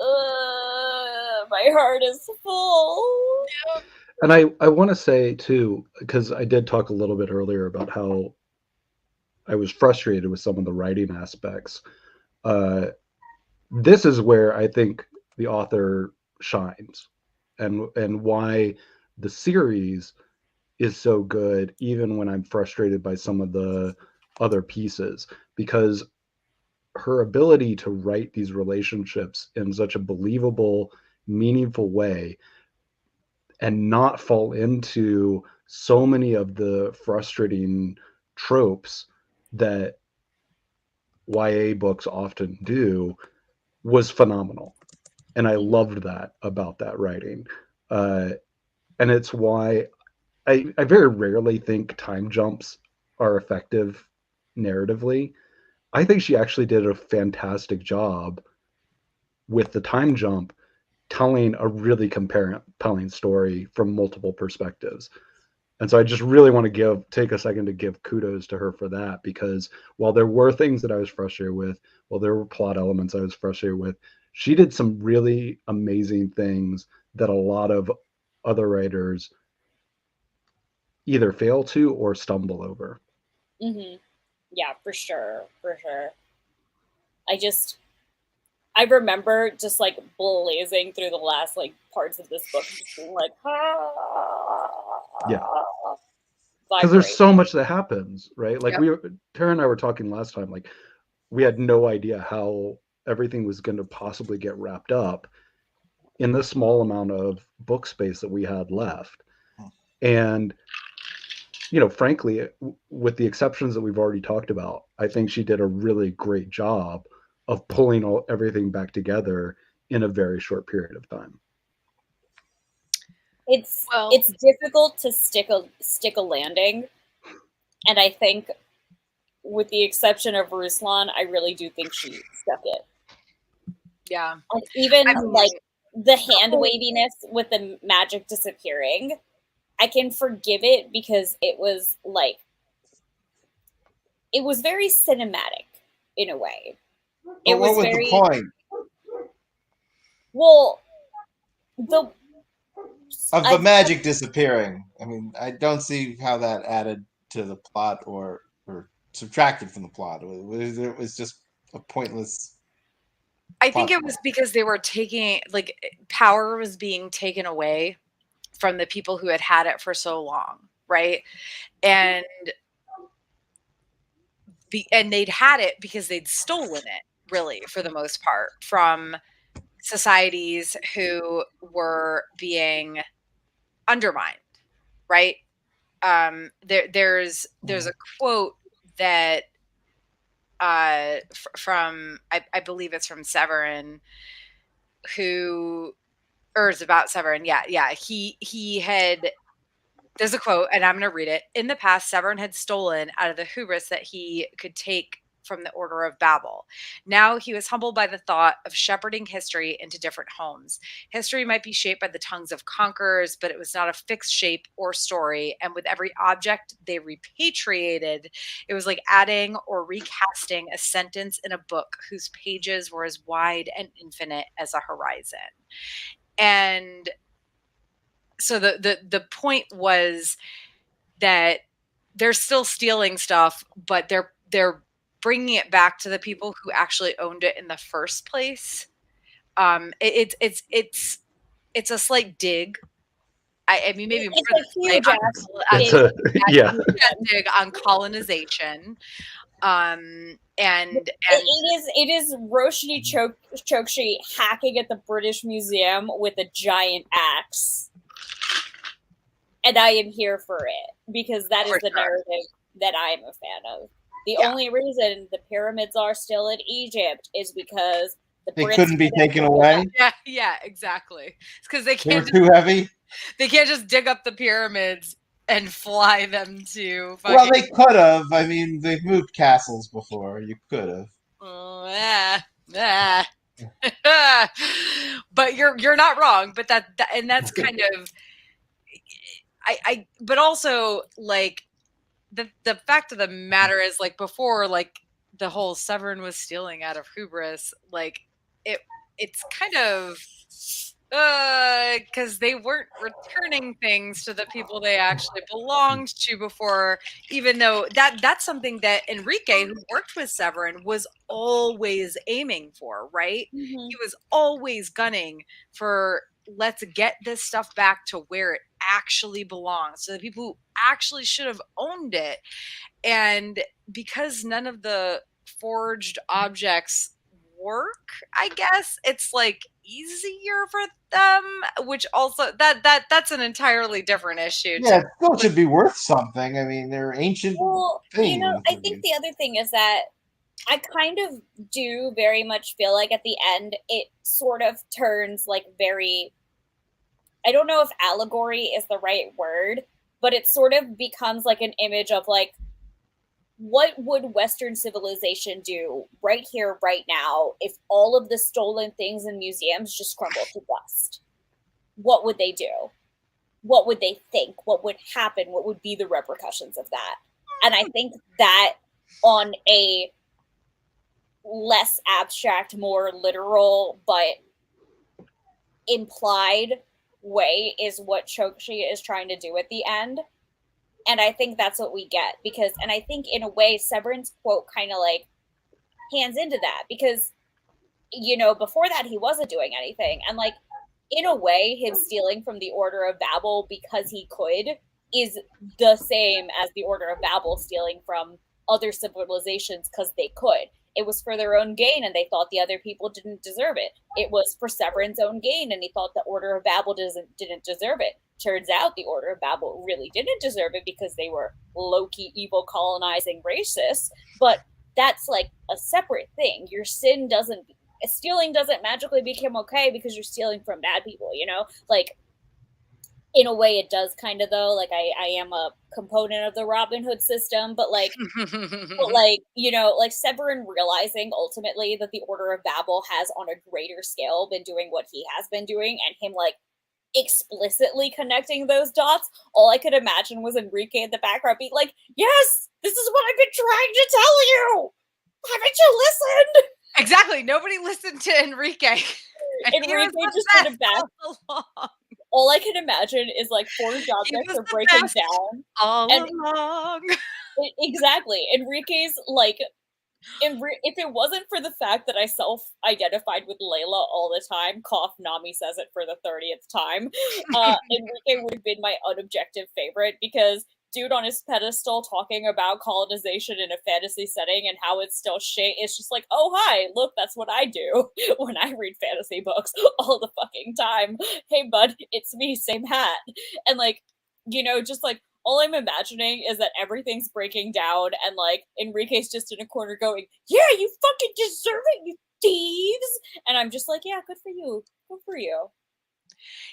my heart is full. And I want to say too, because I did talk a little bit earlier about how I was frustrated with some of the writing aspects. This is where I think the author shines, and why the series is so good, even when I'm frustrated by some of the other pieces, because her ability to write these relationships in such a believable, meaningful way and not fall into so many of the frustrating tropes that YA books often do was phenomenal. And I loved that about that writing. And it's why I very rarely think time jumps are effective narratively. I think she actually did a fantastic job with the time jump, telling a really compelling story from multiple perspectives. And so I just really want to take a second to give kudos to her for that, because while there were things that I was frustrated with, while there were plot elements I was frustrated with, she did some really amazing things that a lot of other writers either fail to or stumble over. Mm-hmm. Yeah, for sure. For sure. I remember just like blazing through the last like parts of this book, just being like, Yeah. Because there's so much that happens, right? Like Tara and I were talking last time, like we had no idea how everything was going to possibly get wrapped up in the small amount of book space that we had left. And, you know, frankly, with the exceptions that we've already talked about, I think she did a really great job of pulling everything back together in a very short period of time. It's difficult to stick a landing, and I think, with the exception of Ruslan, I really do think she stuck it. Yeah, and even like the hand waviness with the magic disappearing, I can forgive it because it was like it was very cinematic in a way. But what was the point? Well, of the magic disappearing. I mean, I don't see how that added to the plot or subtracted from the plot. It was just a pointless. I think it was because they were taking, like, power was being taken away from the people who had it for so long, right? And they'd had it because they'd stolen it, really, for the most part, from societies who were being undermined, right? There's a quote that from I believe it's from Severin, or it's about Severin. Yeah. He had. There's a quote, and I'm going to read it. In the past, Severin had stolen out of the hubris that he could take from the Order of Babel. Now he was humbled by the thought of shepherding history into different homes. History might be shaped by the tongues of conquerors, but it was not a fixed shape or story. And with every object they repatriated, it was like adding or recasting a sentence in a book whose pages were as wide and infinite as a horizon. And so the point was that they're still stealing stuff, but they're bringing it back to the people who actually owned it in the first place. It's a slight dig. I mean, maybe it's a huge dig on colonization. And it is Roshani Chokshi hacking at the British Museum with a giant axe. And I am here for it because that is the narrative that I'm a fan of. The only reason the pyramids are still in Egypt is because the Brits couldn't be taken away. Yeah, exactly. It's because they were too heavy. They can't just dig up the pyramids and fly them to. Well, they could have. I mean, they've moved castles before. You could have. But you're not wrong. But that's kind of. But also, like, the fact of the matter is, like, before, like, the whole Severin was stealing out of hubris, like, it's kind of because they weren't returning things to the people they actually belonged to before, even though that's something that Enrique, who worked with Severin, was always aiming for, right? Mm-hmm. He was always gunning for, let's get this stuff back to where it actually belongs, so the people who actually should have owned it. And because none of the forged objects work, I guess it's like easier for them, which also that's an entirely different issue. Yeah, it still should be worth something. I mean, they're ancient things. You know, I think the other thing is that I kind of do very much feel like at the end it sort of turns like very, I don't know if allegory is the right word, but it sort of becomes like an image of like, what would Western civilization do right here, right now, if all of the stolen things in museums just crumbled to dust? What would they do? what would they think? What would happen? What would be the repercussions of that? And I think that on a less abstract, more literal, but implied way is what Chokshi is trying to do at the end. And I think that's what we get because, and I think in a way, Severin's quote kind of like hands into that because, you know, before that he wasn't doing anything. And like, in a way, him stealing from the Order of Babel because he could is the same as the Order of Babel stealing from other civilizations because they could. It was for their own gain and they thought the other people didn't deserve it. It was for Severin's own gain and he thought the Order of Babel didn't deserve it. Turns out the Order of Babel really didn't deserve it because they were low-key evil colonizing racists. But that's like a separate thing. Your sin doesn't stealing doesn't magically become okay because you're stealing from bad people, you know? Like, in a way it does kind of though. Like, I am a component of the Robin Hood system, but like, you know, like Severin realizing ultimately that the Order of Babel has on a greater scale been doing what he has been doing and him like explicitly connecting those dots, all I could imagine was Enrique in the background being like, yes, this is what I've been trying to tell you. Haven't you listened? Exactly. Nobody listened to Enrique. Enrique just did a back. All I can imagine is like forged objects are breaking down. All along. Exactly. Enrique's like, if it wasn't for the fact that I self-identified with Layla all the time, cough, Nami says it for the 30th time, Enrique would have been my unobjective favorite because dude on his pedestal talking about colonization in a fantasy setting and how it's still shit. It's just like, oh, hi, look, that's what I do when I read fantasy books all the fucking time. Hey, bud, it's me, same hat. And like, you know, just like, all I'm imagining is that everything's breaking down and like Enrique's just in a corner going, yeah, you fucking deserve it, you thieves. And I'm just like, yeah, good for you. Good for you.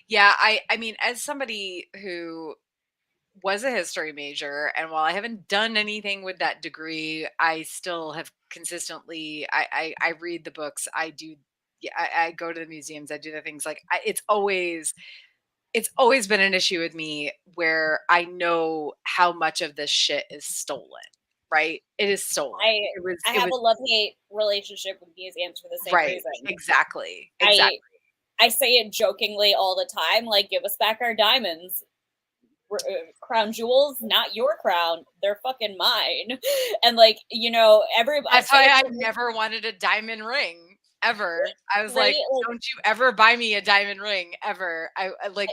Yeah, I mean, as somebody who was a history major, and while I haven't done anything with that degree, I still have consistently, I read the books, I do, yeah, I go to the museums, I do the things like, it's always been an issue with me where I know how much of this shit is stolen, right? It is stolen. I have a love-hate relationship with museums for the same right, reason. Exactly. I say it jokingly all the time, like, give us back our diamonds. Crown jewels, not your crown. They're fucking mine. And like, you know, everybody. That's why I never wanted a diamond ring. Ever. I was like, don't you ever buy me a diamond ring ever. I like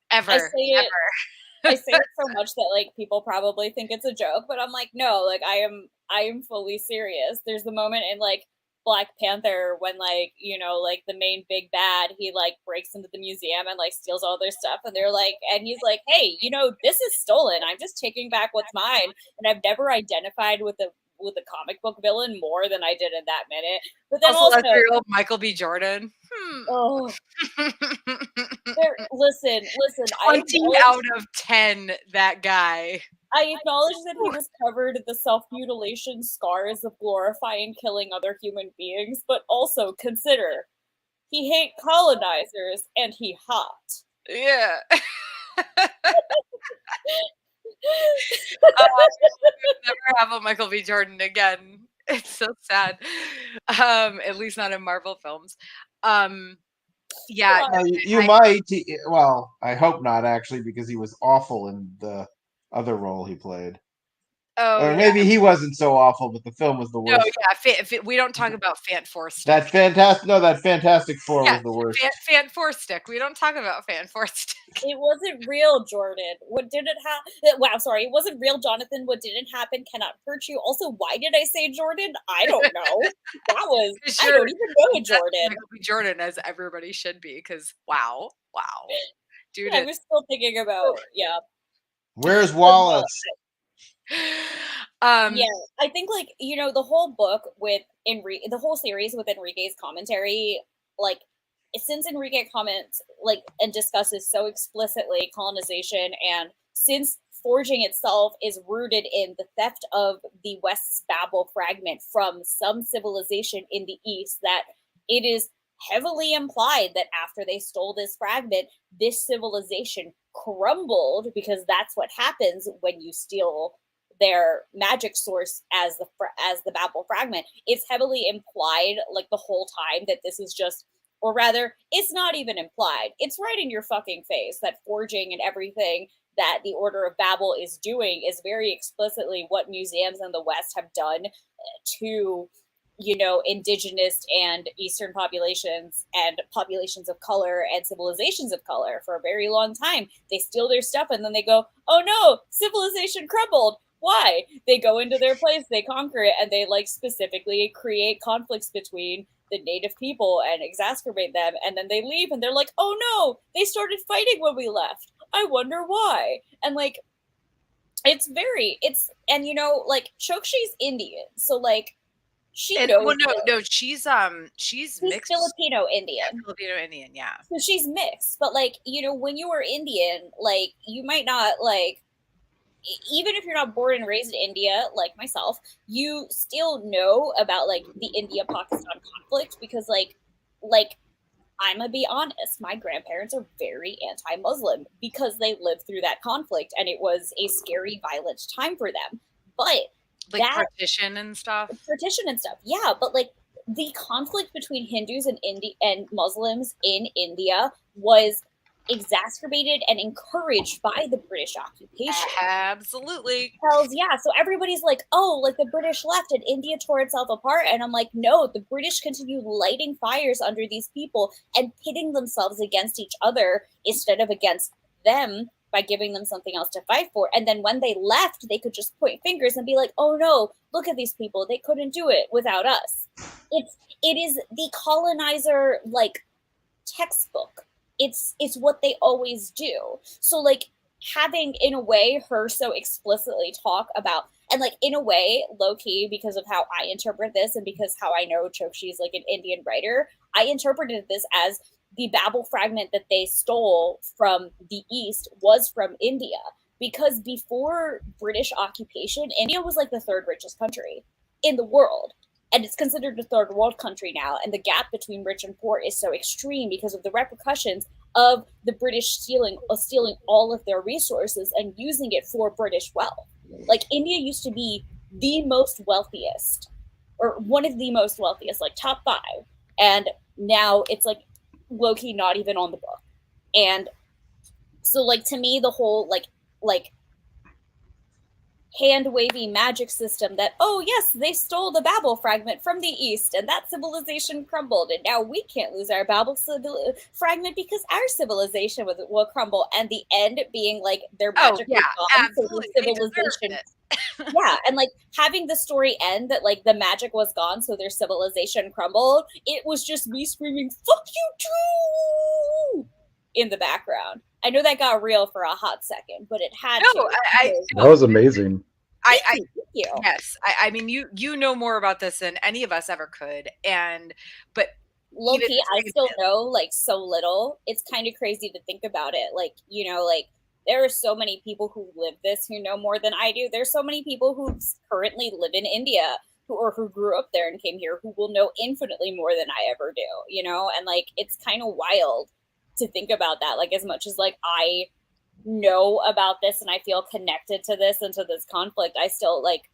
ever. I say it so much that like people probably think it's a joke, but I'm like, no, like I am fully serious. There's the moment in like Black Panther when like, you know, like the main big bad, he like breaks into the museum and like steals all their stuff and they're like, and he's like, hey, you know, this is stolen. I'm just taking back what's mine. And I've never identified with the comic book villain more than I did in that minute. But then also Michael B. Jordan. Oh, listen. 20 out of 10, that guy. I acknowledge that he was covered in the self-mutilation scars of glorifying killing other human beings, but also consider he hate colonizers and he hot. Yeah. Never have a Michael B. Jordan again. It's so sad. At least not in Marvel films. Yeah. You might. Well, I hope not, actually, because he was awful in the other role he played. Oh, or maybe he wasn't so awful, but the film was the worst. No, yeah, we don't talk about Fant Four Stick. That Fantastic Four was the worst. Fant Four Stick. We don't talk about Fant Four Stick. It wasn't real, Jordan. What didn't happen? Wow, sorry, it wasn't real, Jonathan. What didn't happen cannot hurt you. Also, why did I say Jordan? I don't know. I don't even know Jordan. Jordan, as everybody should be, because wow, dude. I was still thinking about Where's Wallace? Yeah, I think like, you know, the whole book with the whole series with Enrique's commentary, like since Enrique comments like and discusses so explicitly colonization, and since forging itself is rooted in the theft of the West's Babel fragment from some civilization in the East, that it is heavily implied that after they stole this fragment, this civilization crumbled, because that's what happens when you steal their magic source as the Babel fragment. It's heavily implied, like, the whole time, that this is just, or rather, it's not even implied. It's right in your fucking face that forging and everything that the Order of Babel is doing is very explicitly what museums in the West have done to, you know, indigenous and Eastern populations and populations of color and civilizations of color for a very long time. They steal their stuff and then they go, oh no, civilization crumbled. Why? They go into their place, they conquer it, and they, like, specifically create conflicts between the native people and exacerbate them, and then they leave and they're like, oh no, they started fighting when we left. I wonder why. And, like, and you know, like, Chokshi's Indian, so, like, she knows. Well, no, she's mixed. Filipino Indian. Yeah, Filipino Indian, yeah. So she's mixed, but, like, you know, when you are Indian, like, you might not, like, even if you're not born and raised in India, like myself, you still know about, like, the India-Pakistan conflict, because, like, I'm gonna be honest, my grandparents are very anti-Muslim because they lived through that conflict, and it was a scary, violent time for them. But like partition and stuff. Yeah, but, like, the conflict between Hindus and Muslims in India was exacerbated and encouraged by the British occupation. Absolutely. Hells yeah. So everybody's like, oh, like, the British left and India tore itself apart. And I'm like, no, the British continued lighting fires under these people and pitting themselves against each other instead of against them by giving them something else to fight for. And then when they left, they could just point fingers and be like, oh no, look at these people. They couldn't do it without us. It is the colonizer, like, textbook. It's what they always do. So, like, having, in a way, her so explicitly talk about, and, like, in a way, low-key, because of how I interpret this and because how I know Chokshi is, like, an Indian writer, I interpreted this as the Babel fragment that they stole from the East was from India. Because before British occupation, India was, like, the third richest country in the world. And it's considered a third world country now. And the gap between rich and poor is so extreme because of the repercussions of the British stealing all of their resources and using it for British wealth. Like, India used to be the most wealthiest, or one of the most wealthiest, like, top 5. And now it's, like, low-key not even on the book. And so, like, to me, the whole, like hand-wavy magic system that, oh yes, they stole the Babel fragment from the East and that civilization crumbled and now we can't lose our Babel fragment because our civilization will crumble, and the end being, like, their magic was gone, absolutely. so the civilization yeah, and, like, having the story end that, like, the magic was gone so their civilization crumbled, it was just me screaming, fuck you too, in the background. I know that got real for a hot second, but it had to. That was amazing. Thank you. Yes, I mean, you know more about this than any of us ever could, but low-key, I still know, like, so little. It's kind of crazy to think about it. Like, you know, like, there are so many people who live this who know more than I do. There's so many people who currently live in India who grew up there and came here who will know infinitely more than I ever do, you know? And, like, it's kind of wild to think about that. Like, as much as, like, I know about this and I feel connected to this and to this conflict, I still, like,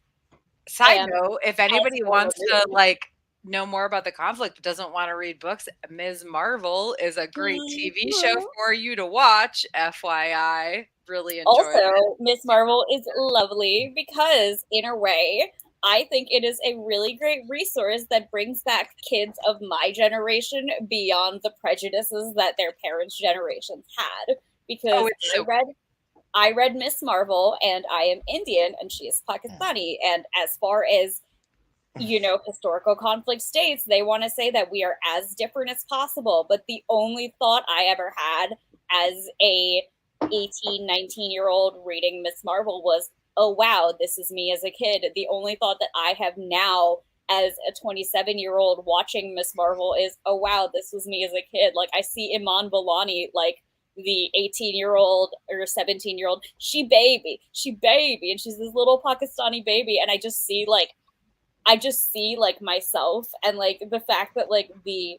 side note, if anybody wants to, like, know more about the conflict but doesn't want to read books, Ms. Marvel is a great TV show for you to watch, FYI. Really enjoy it. Also, Ms. Marvel is lovely because, in a way, I think it is a really great resource that brings back kids of my generation beyond the prejudices that their parents' generations had. Because I read Miss Marvel, and I am Indian, and she is Pakistani. And as far as, you know, historical conflict states, they want to say that we are as different as possible. But the only thought I ever had as a 18, 19-year-old reading Miss Marvel was, oh, wow, this is me as a kid. The only thought that I have now as a 27-year-old watching Miss Marvel is, oh, wow, this was me as a kid. Like, I see Iman Vellani, like, the 18-year-old or 17-year-old, she baby, and she's this little Pakistani baby, and I just see, like, myself, and, like, the fact that, like, the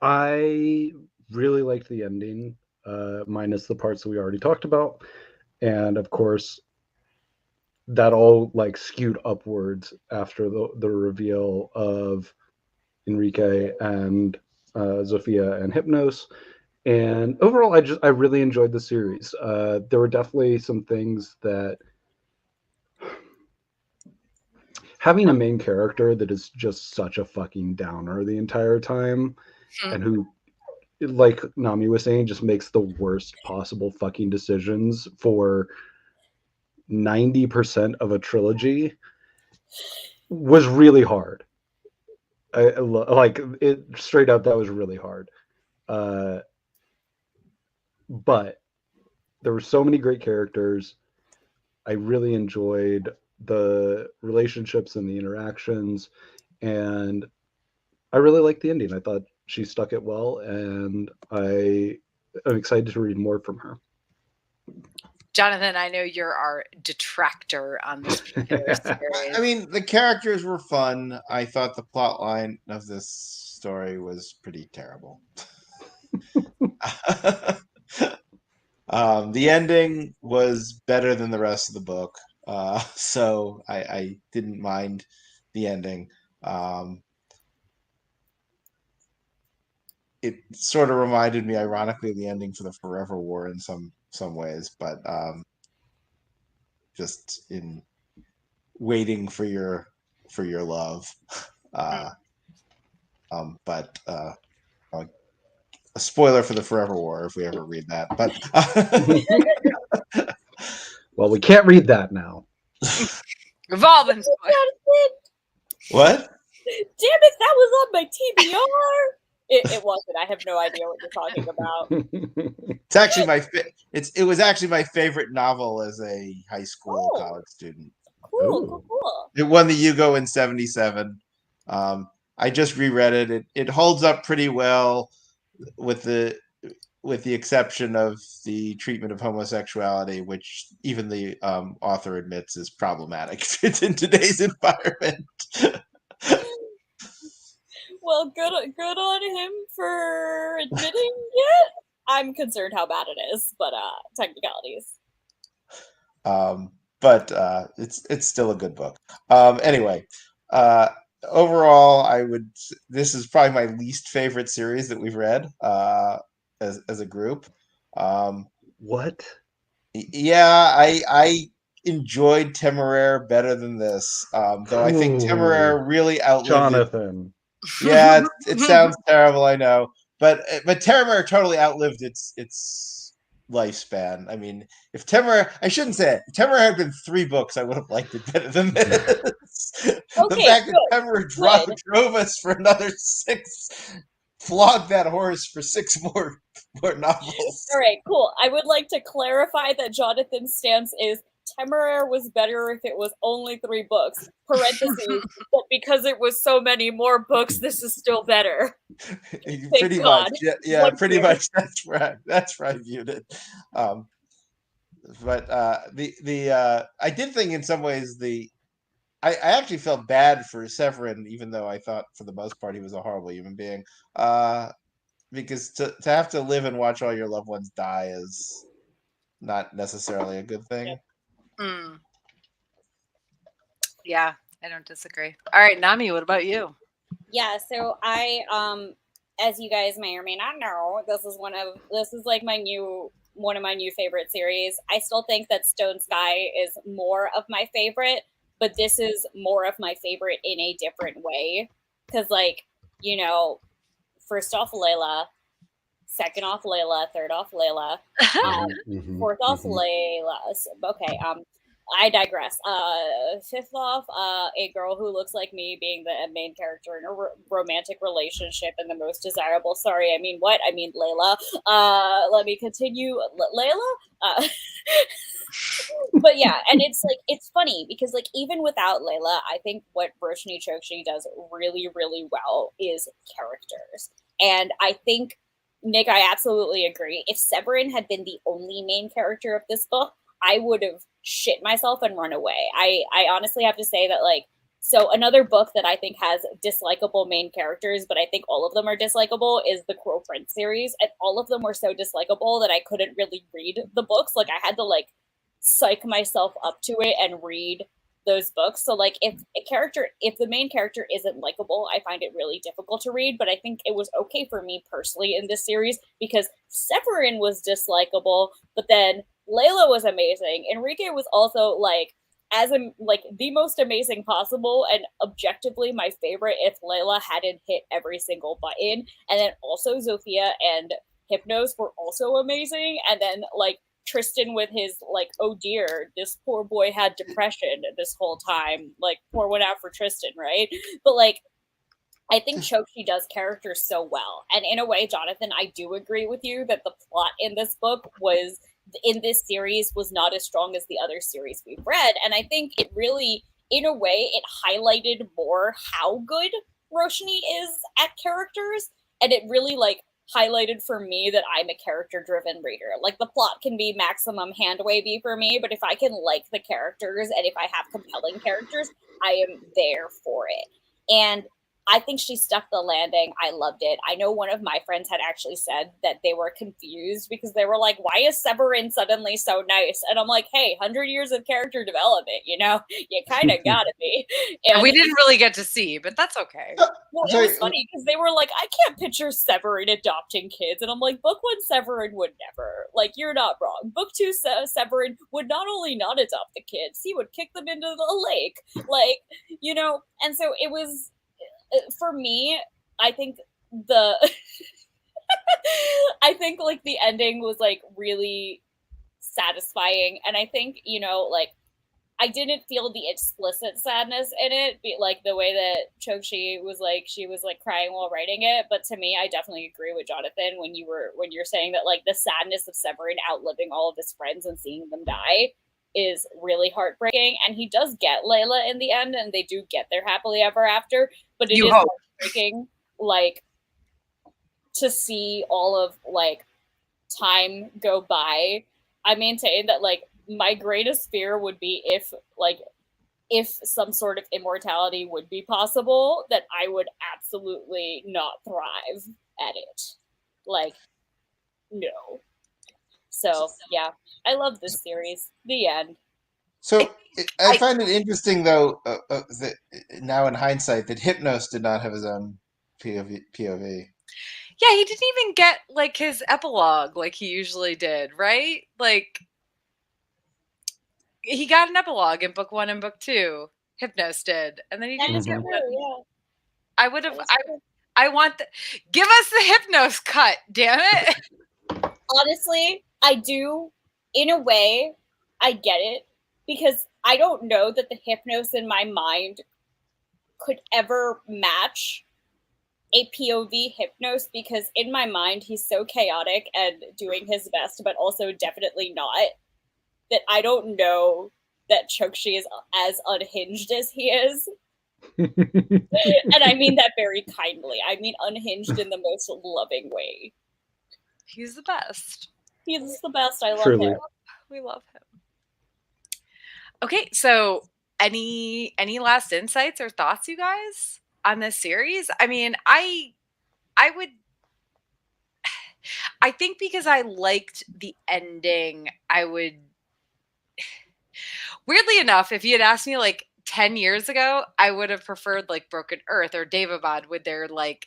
I really liked the ending, minus the parts that we already talked about. And of course, that all like skewed upwards after the reveal of Enrique and Zofia and Hypnos. And overall, I really enjoyed the series. There were definitely some things that having a main character that is just such a fucking downer the entire time, and who, like Nami was saying, just makes the worst possible fucking decisions for 90% of a trilogy was really hard. Like it straight up, that was really hard. But there were so many great characters. I really enjoyed the relationships and the interactions, and I really liked the ending. I thought she stuck it well, and I'm excited to read more from her. Jonathan, I know you're our detractor on this particular series. I mean, the characters were fun. I thought the plot line of this story was pretty terrible. The ending was better than the rest of the book, so I didn't mind the ending. It sort of reminded me, ironically, of the ending for the Forever War in some ways, but just in waiting for your love. But a spoiler for the Forever War if we ever read that. But well, we can't read that now. We've all been spoiled. What? Damn it, that was on my TBR. It wasn't. I have no idea what you're talking about. It's actually it was actually my favorite novel as a high school college student. Cool. It won the Hugo in '77. I just reread it. It holds up pretty well, with the exception of the treatment of homosexuality, which even the author admits is problematic in today's environment. Well, good on him for admitting it. I'm concerned how bad it is, but technicalities. But it's still a good book. Anyway, overall, this is probably my least favorite series that we've read as a group. What? Yeah, I enjoyed Temeraire better than this, though I think Temeraire really outlived Jonathan. Yeah, it sounds terrible, I know, but Temeraire totally outlived its lifespan. I mean, if Temeraire, I shouldn't say it. If Temeraire had been 3 books, I would have liked it better than this. The fact that Temeraire drove us for another 6, flogged that horse for 6 more novels. All right, cool. I would like to clarify that Jonathan's stance is Temeraire was better if it was only 3 books. Parentheses, but because it was so many more books, this is still better. Pretty much, yeah, pretty much. That's right. That's right. I viewed it. But I did think in some ways I actually felt bad for Severin, even though I thought for the most part he was a horrible human being. Because to have to live and watch all your loved ones die is not necessarily a good thing. Yeah, I don't disagree. All right, Nami, what about you? Yeah, so I as you guys may or may not know, this is one of my new favorite series. I still think that Stone Sky is more of my favorite, but this is more of my favorite in a different way. Because, first off, Layla, second off, Layla, third off, Layla, fourth off, Layla. Okay, I digress. Fifth off, a girl who looks like me being the main character in a romantic relationship and the most desirable. Sorry, I mean what? I mean Layla. Let me continue. Layla? But yeah, and it's funny because even without Layla, I think what Roshani Chokshi does really, really well is characters. And I think, Nick, I absolutely agree. If Severin had been the only main character of this book, I would have shit myself and run away. I honestly have to say that So another book that I think has dislikable main characters, but I think all of them are dislikable, is the Crow Prince series. And all of them were so dislikable that I couldn't really read the books. Like, I had to, like, psych myself up to it and read those books. So, like, if the main character isn't likable, I find it really difficult to read. But I think it was okay for me personally in this series because Severin was dislikable, but then Layla was amazing. Enrique was also, like, the most amazing possible, and objectively my favorite if Layla hadn't hit every single button. And then also Zofia and Hypnos were also amazing. And then, like, Tristan with his, like, oh dear, this poor boy had depression this whole time. Like, pour one out for Tristan, right? But, like, I think Chokshi does characters so well. And in a way, Jonathan, I do agree with you that the plot in this book in this series was not as strong as the other series we've read. And I think it really, in a way, it highlighted more how good Roshani is at characters. And it really, like, highlighted for me that I'm a character-driven reader. Like, the plot can be maximum hand-wavy for me, but if I can like the characters and if I have compelling characters, I am there for it. And I think she stuck the landing. I loved it. I know one of my friends had actually said that they were confused because they were like, why is Severin suddenly so nice? And I'm like, hey, 100 years of character development, you know? You kind of gotta be. And we didn't really get to see, but that's okay. Well, it was funny because they were like, I can't picture Severin adopting kids. And I'm like, book 1, Severin would never. Like, you're not wrong. Book 2, Severin would not only not adopt the kids, he would kick them into the lake. Like, you know? And so it was... For me, I think I think, like, the ending was, like, really satisfying. And I think, you know, like, I didn't feel the explicit sadness in it, like the way that Chokshi was, like, she was, like, crying while writing it. But to me, I definitely agree with Jonathan when you're saying that, like, the sadness of Severin outliving all of his friends and seeing them die is really heartbreaking. And he does get Layla in the end, and they do get their happily ever after. But it is heartbreaking, like, to see all of, like, time go by. I maintain that, like, my greatest fear would be if some sort of immortality would be possible, that I would absolutely not thrive at it. Like, no. So, yeah, I love this series. The end. So I find it interesting, though, that now in hindsight, that Hypnos did not have his own POV. Yeah, he didn't even get, like, his epilogue like he usually did, right? Like, he got an epilogue in book 1 and book 2. Hypnos did, and then he didn't get one. Yeah. I would have. I want give us the Hypnos cut, damn it. Honestly, I do. In a way, I get it, because I don't know that the Hypnos in my mind could ever match a POV Hypnos, because in my mind he's so chaotic and doing his best, but also definitely not, that I don't know that Chokshi is as unhinged as he is. And I mean that very kindly. I mean unhinged in the most loving way. He's the best. He's the best. I love Truly. him. We love him. Okay, so any last insights or thoughts, you guys, on this series? I mean, I think because I liked the ending, I would, weirdly enough, if you had asked me like 10 years ago, I would have preferred like Broken Earth or Davabad with their like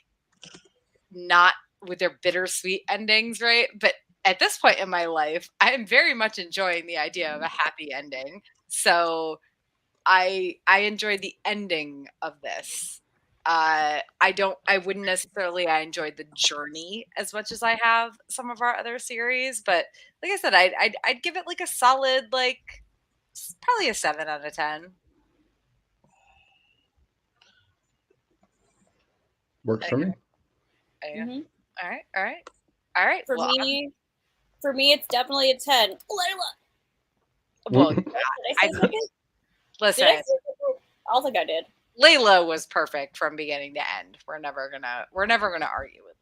not with their bittersweet endings, right? But at this point in my life, I am very much enjoying the idea of a happy ending. So I enjoyed the ending of this. I wouldn't necessarily I enjoyed the journey as much as I have some of our other series, but like I said, I'd give it like a solid, like, probably a 7 out of 10. Works for me. Mm-hmm. All right. For me, it's definitely a 10. Well, Did I say second? Listen, Did I say second? I don't think I did. Layla was perfect from beginning to end. We're never gonna argue with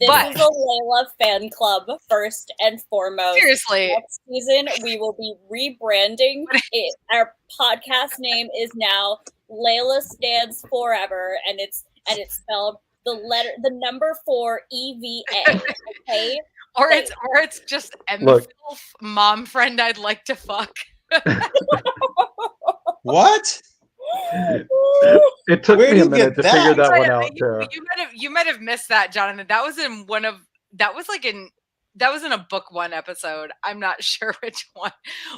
Layla. This is a Layla fan club, first and foremost. Seriously. Next season, we will be rebranding it. Our podcast name is now Layla stands forever, and it's spelled the number 4 EVA. Okay. Or it's just Look. MFILF, mom friend I'd like to fuck. What? It took Where me do a you minute get to that? figure that one out, Tara. You might have missed that, Jonathan. That was in that was in a book one episode. I'm not sure which one,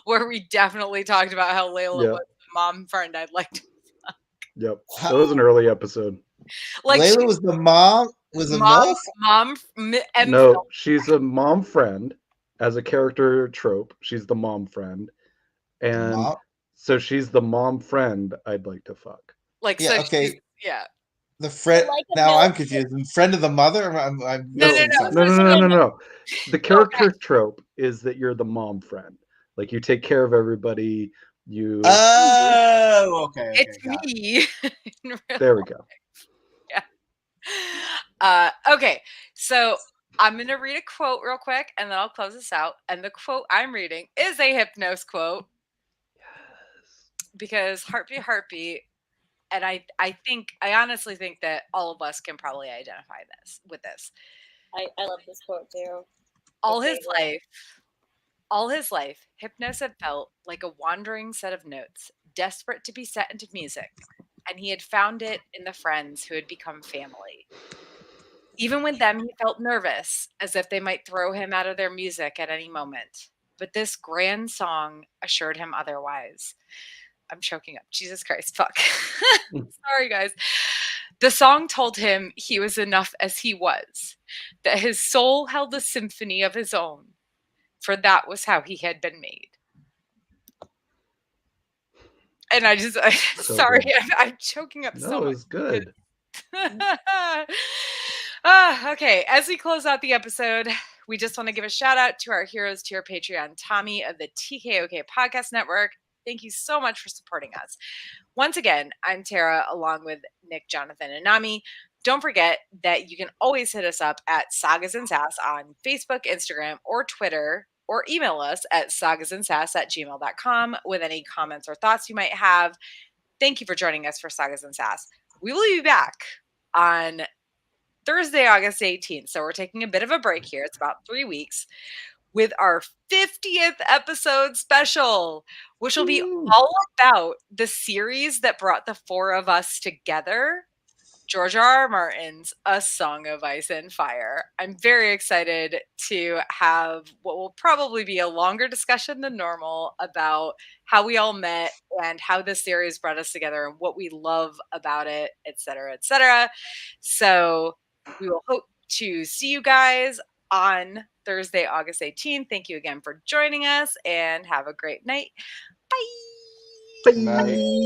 where we definitely talked about how Layla was the mom friend I'd like to fuck. Yep. That was an early episode. Like Layla was the mom? Was a MILF? No, she's a mom friend. As a character trope, she's the mom friend. And so she's the mom friend I'd like to fuck. Like, yeah, so okay. Yeah. The friend. Like now I'm confused. The friend of the mother? No. The character trope is that you're the mom friend. Like, you take care of everybody. You. Oh, okay. It's me. There we go. Yeah. Okay, so I'm going to read a quote real quick, and then I'll close this out. And the quote I'm reading is a Hypnos quote. Yes. Because heartbeat. And I honestly think that all of us can probably identify with this. I love this quote too. All his life, Hypnos had felt like a wandering set of notes, desperate to be set into music, and he had found it in the friends who had become family. Even with them, he felt nervous, as if they might throw him out of their music at any moment. But this grand song assured him otherwise. I'm choking up. Jesus Christ, fuck. Sorry, guys. The song told him he was enough as he was, that his soul held a symphony of his own, for that was how he had been made. And sorry, I'm choking up so much. No, it was good. Okay, as we close out the episode, we just want to give a shout out to our heroes tier Patreon, Tommy of the TKOK Podcast Network. Thank you so much for supporting us. Once again, I'm Tara, along with Nick, Jonathan, and Nami. Don't forget that you can always hit us up at Sagas and Sass on Facebook, Instagram, or Twitter, or email us at sagasandsass@gmail.com with any comments or thoughts you might have. Thank you for joining us for Sagas and Sass. We will be back on Thursday, August 18th. So we're taking a bit of a break here. It's about 3 weeks, with our 50th episode special, which will be all about the series that brought the four of us together, George R.R. Martin's A Song of Ice and Fire. I'm very excited to have what will probably be a longer discussion than normal about how we all met and how this series brought us together and what we love about it, et cetera, et cetera. So we will hope to see you guys on Thursday, August 18th. Thank you again for joining us, and have a great night. Bye. Bye.